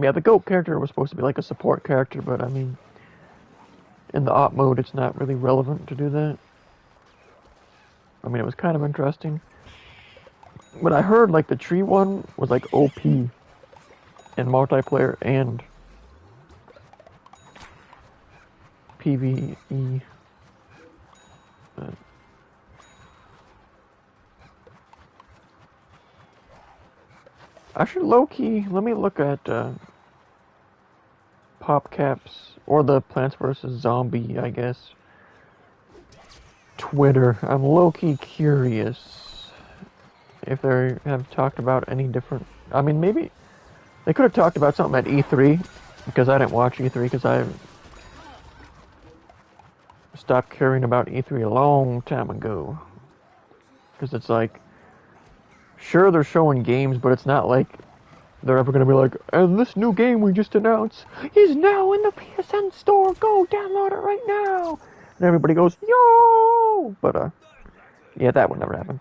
Yeah, the GOAT character was supposed to be like a support character, but I mean, in the op mode, it's not really relevant to do that. I mean, it was kind of interesting. But I heard like the tree one was like OP in multiplayer and PvE. I should low-key, let me look at PopCap's, or the Plants vs. Zombie, I guess, Twitter. I'm low-key curious if they have talked about any different, I mean, maybe they could have talked about something at E3, because I didn't watch E3, because I stopped caring about E3 a long time ago. Because it's like, sure, they're showing games, but it's not like they're ever going to be like, and this new game we just announced is now in the PSN store. Go download it right now. And everybody goes, yo! But, yeah, that would never happen.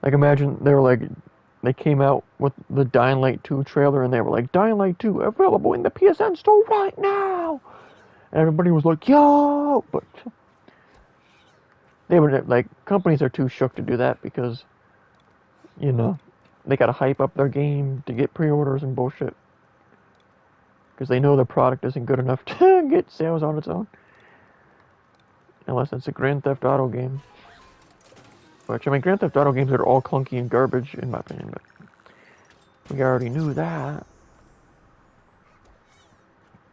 Like, imagine they were like, they came out with the Dying Light 2 trailer, and they were like, Dying Light 2 available in the PSN store right now! And everybody was like, yo! But they would, like, companies are too shook to do that because, you know, they gotta hype up their game to get pre-orders and bullshit. Because they know their product isn't good enough to get sales on its own. Unless it's a Grand Theft Auto game. Which, I mean, Grand Theft Auto games are all clunky and garbage, in my opinion, but we already knew that.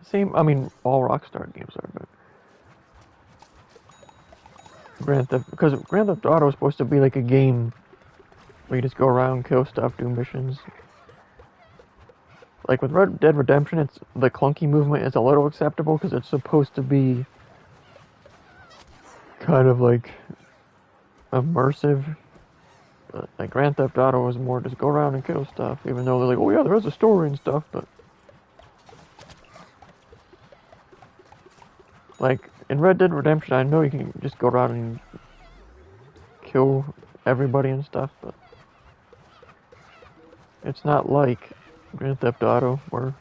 Same, I mean, all Rockstar games are, but because Grand Theft Auto is supposed to be like a game where you just go around, kill stuff, do missions. Like with Red Dead Redemption, it's the clunky movement is a little acceptable because it's supposed to be kind of like immersive. But like Grand Theft Auto is more just go around and kill stuff, even though they're like, oh yeah, there is a story and stuff, but like in Red Dead Redemption, I know you can just go around and kill everybody and stuff, but it's not like Grand Theft Auto where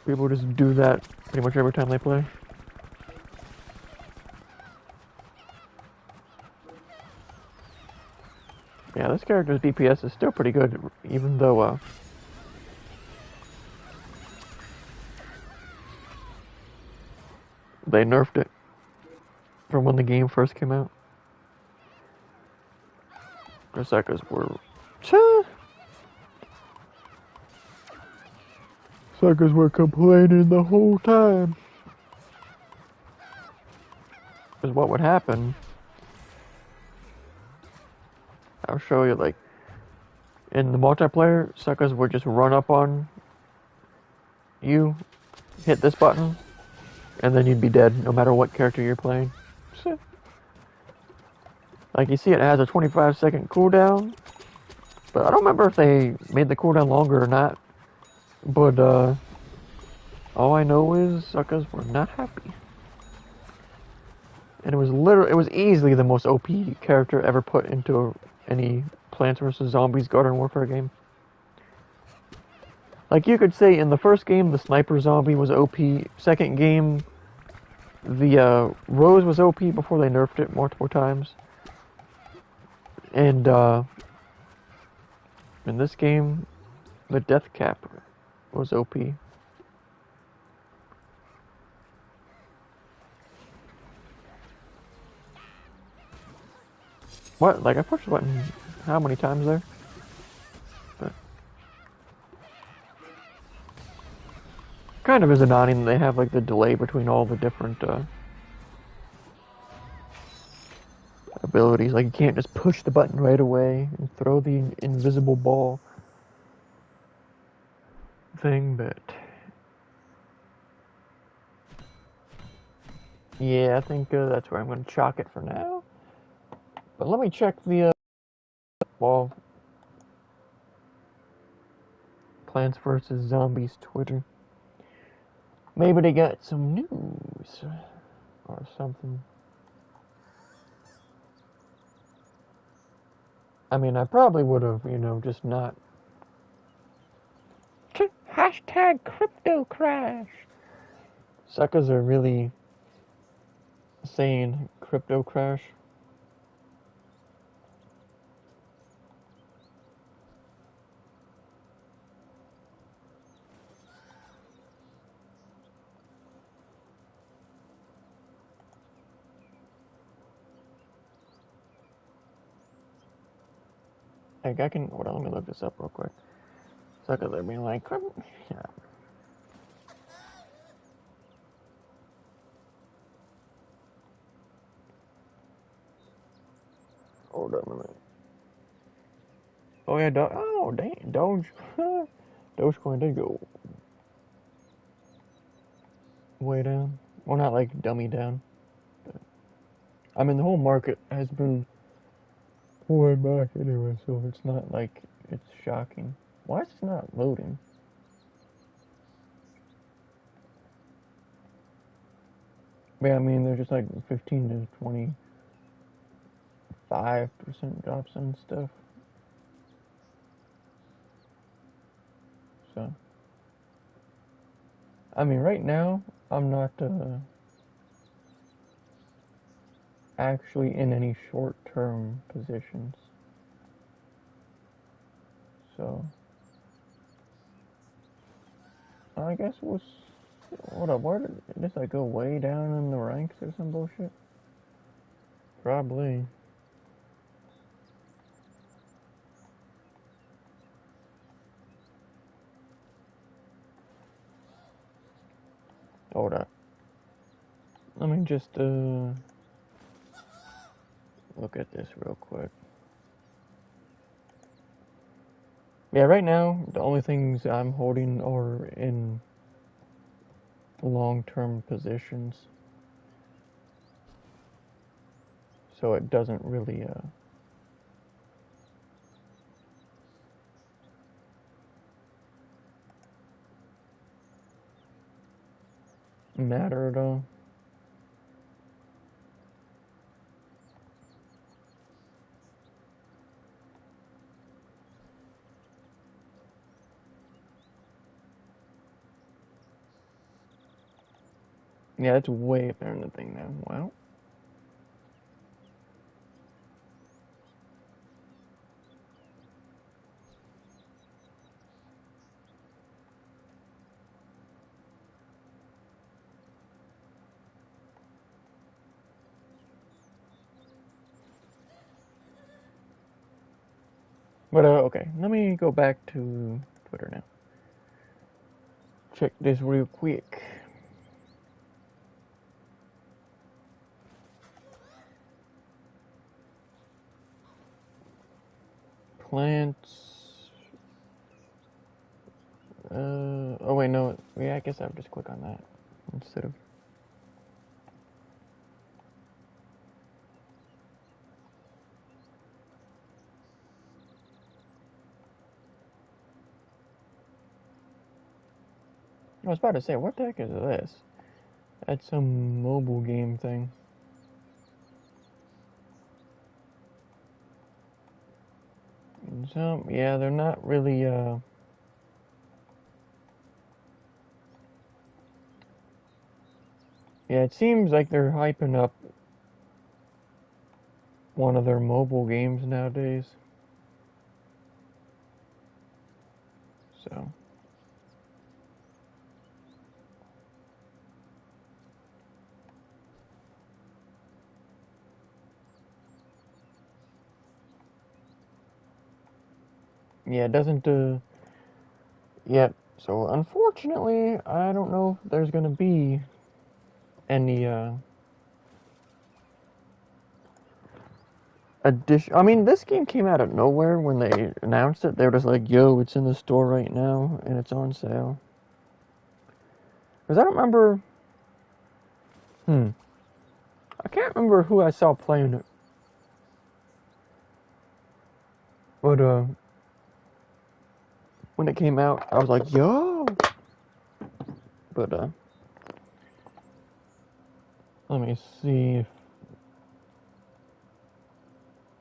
people just do that pretty much every time they play. Yeah, this character's DPS is still pretty good, even though they nerfed it from when the game first came out. Berserkers were... Suckers were complaining the whole time. Because what would happen... I'll show you, like... In the multiplayer, suckers would just run up on you, hit this button, and then you'd be dead, no matter what character you're playing. Like, you see it has a 25-second cooldown, but I don't remember if they made the cooldown longer or not. But, all I know is suckers were not happy. And it was easily the most OP character ever put into any Plants vs. Zombies Garden Warfare game. Like, you could say in the first game, the Sniper Zombie was OP. Second game, the Rose was OP before they nerfed it multiple times. And in this game, the Death Cap was OP. What? Like, I pushed the button how many times there? But kind of is annoying that they have, like, the delay between all the different abilities. Like, you can't just push the button right away and throw the invisible ball thing, but... Yeah, I think that's where I'm going to chalk it for now. But let me check the, well, Plants vs. Zombies Twitter. Maybe they got some news or something. I mean, I probably would have, you know, just not... Hashtag crypto crash. Suckers are really saying crypto crash. Like, I can... Hold on, let me look this up real quick. Suckers are being like... Yeah. Hold on a minute. Oh, yeah, oh, dang, Doge. Dogecoin did go way down. Well, not like dummy down. But, I mean, the whole market has been pulling back anyway, so it's not like it's shocking. Why is it not loading? Yeah, I mean, there's just like 15 to 25% drops and stuff. So, I mean, right now, I'm not actually in any short-term positions. So, I guess we'll... Hold up, where did this like go way down in the ranks or some bullshit? Probably. Hold up. Let me just look at this real quick. Yeah, right now the only things I'm holding are in long-term positions. So it doesn't really matter at all. Yeah, it's way up there in the thing now. Wow. But okay, let me go back to Twitter now. Check this real quick. Plants. Oh wait, no. Yeah, I guess I would just click on that instead of. I was about to say, what the heck is this? That's some mobile game thing. So yeah, they're not really. Yeah, it seems like they're hyping up one of their mobile games nowadays. So. Yeah, it doesn't. Yet. So unfortunately, I don't know if there's gonna be any addition. I mean, this game came out of nowhere when they announced it. They were just like, "Yo, it's in the store right now and it's on sale." Because I don't remember. Hmm. I can't remember who I saw playing it, but when it came out, I was like, "Yo!" But let me see if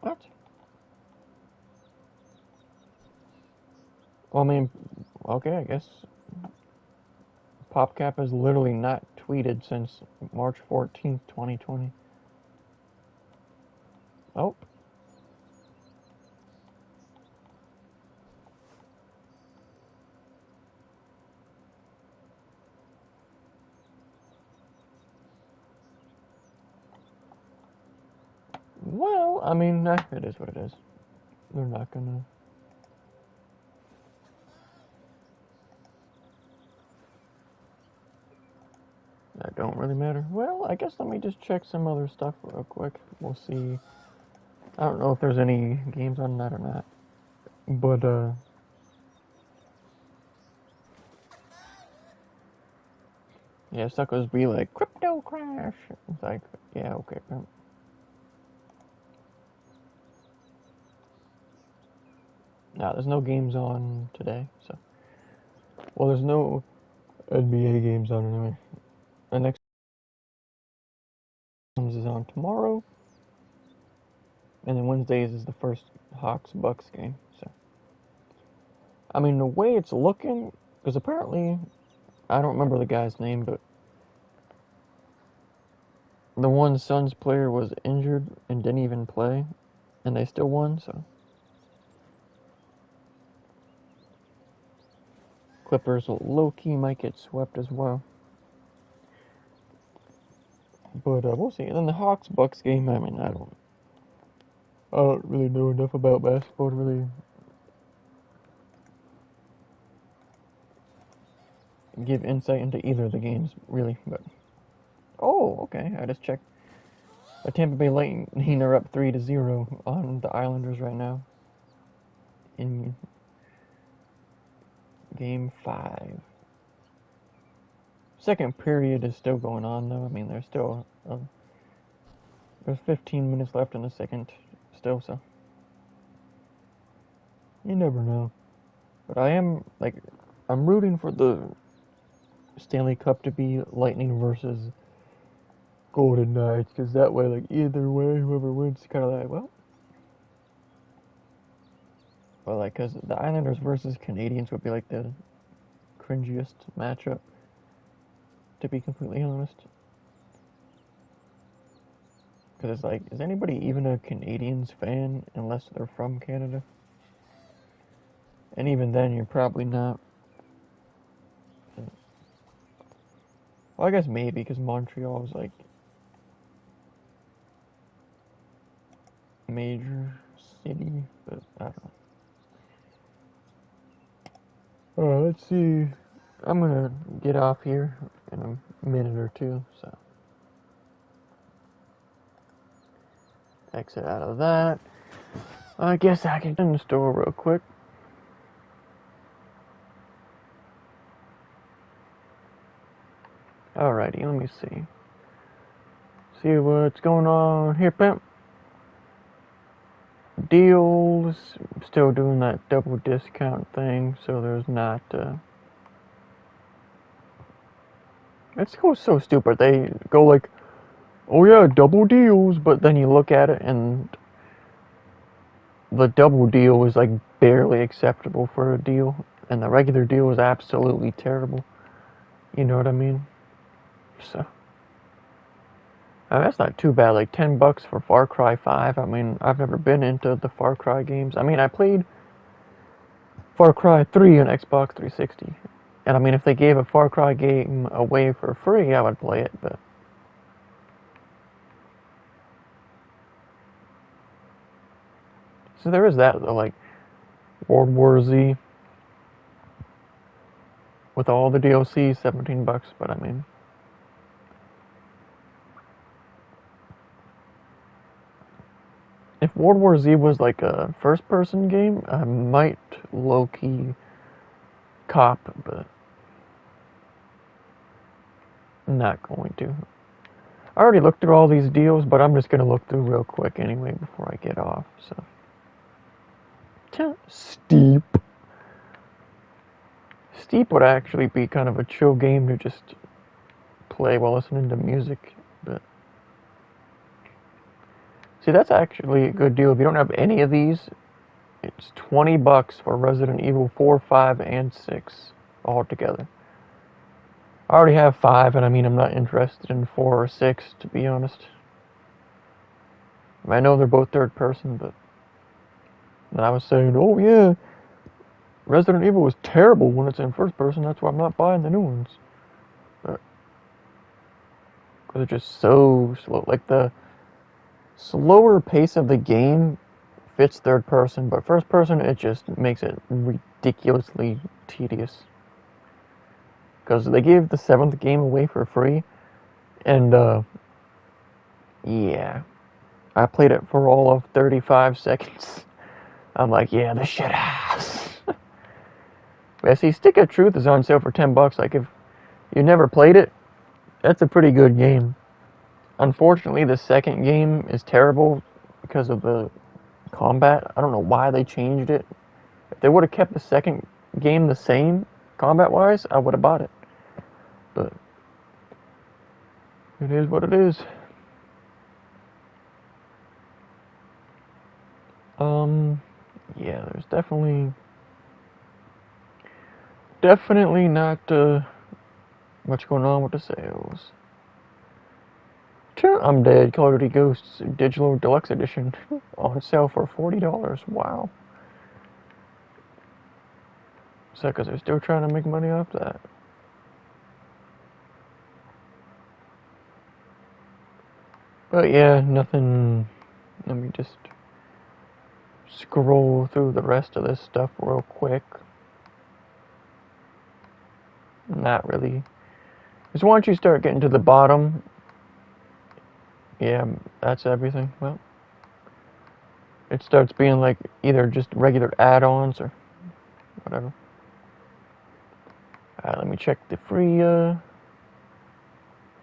what. Well, I mean, okay, I guess PopCap has literally not tweeted since March 14th, 2020. Oh. Well, I mean, it is what it is. They're not gonna. That don't really matter. Well, I guess let me just check some other stuff real quick. We'll see. I don't know if there's any games on that or not. But, yeah, suckers be like, crypto crash. It's like, yeah, okay. Nah, there's no games on today, so. Well, there's no NBA games on anyway. The next one is on tomorrow. And then Wednesdays is the first Hawks Bucks game, so. I mean, the way it's looking, because apparently, I don't remember the guy's name, but the one Suns player was injured and didn't even play, and they still won, so. Clippers low-key might get swept as well. But we'll see. And then the Hawks-Bucks game, I mean, I don't really know enough about basketball to really give insight into either of the games, really. But oh, okay, I just checked. The Tampa Bay Lightning are up 3-0 on the Islanders right now in Game 5. Second period is still going on, though. I mean, there's 15 minutes left in the second still, so you never know. But I'm rooting for the Stanley Cup to be Lightning versus Golden Knights, because that way, like, either way, whoever wins, kind of like, well, like, because the Islanders versus Canadians would be like the cringiest matchup, to be completely honest. Because it's like, is anybody even a Canadians fan unless they're from Canada? And even then, you're probably not. Well, I guess maybe, because Montreal is like major city, but I don't know. Alright, let's see. I'm gonna get off here in a minute or two, so. Exit out of that. I guess I can in the store real quick. Alrighty, let me see. See what's going on here, pimp. Deals. Still doing that double discount thing, so there's not. It's so stupid. They go like, oh yeah, double deals, but then you look at it and the double deal was like barely acceptable for a deal, and the regular deal was absolutely terrible. You know what I mean? So. That's not too bad, like $10 for Far Cry 5. I mean, I've never been into the Far Cry games. I mean, I played Far Cry 3 on Xbox 360. And I mean, if they gave a Far Cry game away for free, I would play it, but... So there is that, though, like, World War Z with all the DLC, $17, but I mean... If World War Z was like a first-person game, I might low-key cop, but I'm not going to. I already looked through all these deals, but I'm just going to look through real quick anyway before I get off, so. Steep. Steep would actually be kind of a chill game to just play while listening to music, but... See, that's actually a good deal. If you don't have any of these, it's $20 for Resident Evil 4, 5, and 6 all together. I already have 5, and I mean, I'm not interested in 4 or 6, to be honest. I know they're both third person, but... And I was saying, oh yeah, Resident Evil was terrible when it's in first person, that's why I'm not buying the new ones. But... Because they're just so slow. Like, the slower pace of the game fits third person, but first person, it just makes it ridiculously tedious. Because they gave the 7th game away for free, and yeah, I played it for all of 35 seconds. I'm like, yeah, this shit ass. Yeah, see, Stick of Truth is on sale for $10. Like, if you never played it, that's a pretty good game. Unfortunately, the second game is terrible because of the combat. I don't know why they changed it. If they would have kept the second game the same, combat-wise, I would have bought it. But it is what it is. Yeah, there's definitely not much going on with the sales. I'm Dead, Call of Duty Ghosts Digital Deluxe Edition on sale for $40. Wow. Is that because they're still trying to make money off that? But yeah, nothing. Let me just scroll through the rest of this stuff real quick. Not really. Because once you start getting to the bottom, yeah, that's everything. Well, it starts being like either just regular add-ons or whatever. Let me check the free,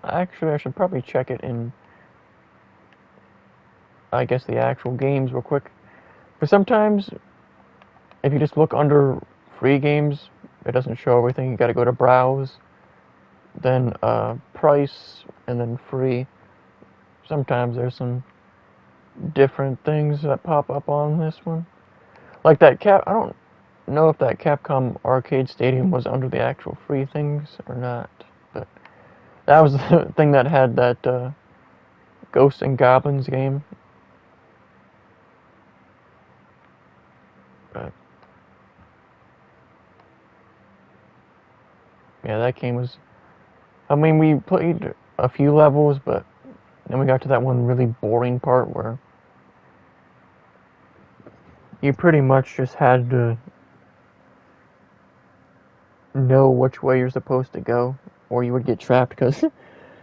actually, I should probably check it in, I guess, the actual games real quick. But sometimes, if you just look under free games, it doesn't show everything. You gotta go to browse, then price, and then free. Sometimes there's some different things that pop up on this one. Like that I don't know if that Capcom Arcade Stadium was under the actual free things or not, but that was the thing that had that Ghosts and Goblins game. But yeah, that game was. I mean, we played a few levels, but then we got to that one really boring part where you pretty much just had to know which way you're supposed to go, or you would get trapped because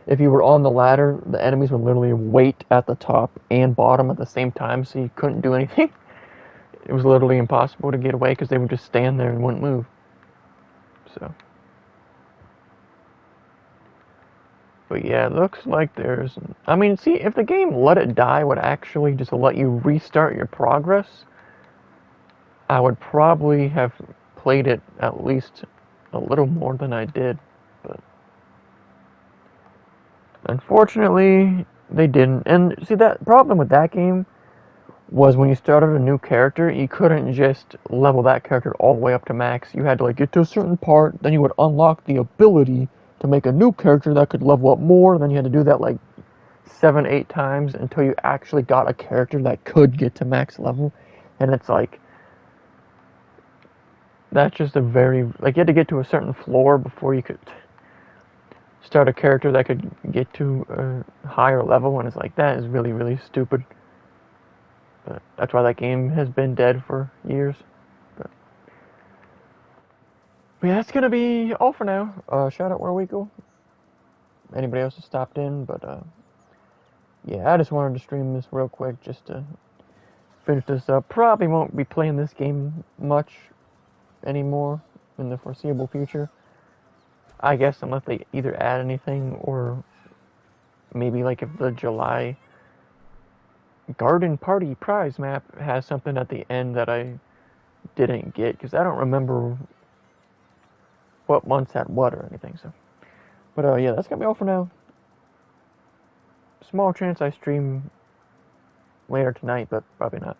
if you were on the ladder, the enemies would literally wait at the top and bottom at the same time, so you couldn't do anything. It was literally impossible to get away because they would just stand there and wouldn't move. So, but yeah, it looks like there's. I mean, see, if the game Let It Die would actually just let you restart your progress, I would probably have played it at least a little more than I did. But unfortunately, they didn't. And see, that problem with that game was when you started a new character, you couldn't just level that character all the way up to max. You had to like get to a certain part, then you would unlock the ability to make a new character that could level up more. Then you had to do that like 7, 8 times until you actually got a character that could get to max level. And it's like, that's just a very, like, you had to get to a certain floor before you could start a character that could get to a higher level. And it's like, that is really, really stupid. But that's why that game has been dead for years. But yeah, that's gonna be all for now. Shout out where we go. Anybody else has stopped in, but yeah, I just wanted to stream this real quick just to finish this up. Probably won't be playing this game much anymore in the foreseeable future. I guess unless they either add anything or maybe like if the July Garden Party prize map has something at the end that I didn't get because I don't remember what months had what or anything. So, but yeah, that's gonna be all for now. Small chance I stream later tonight, but probably not.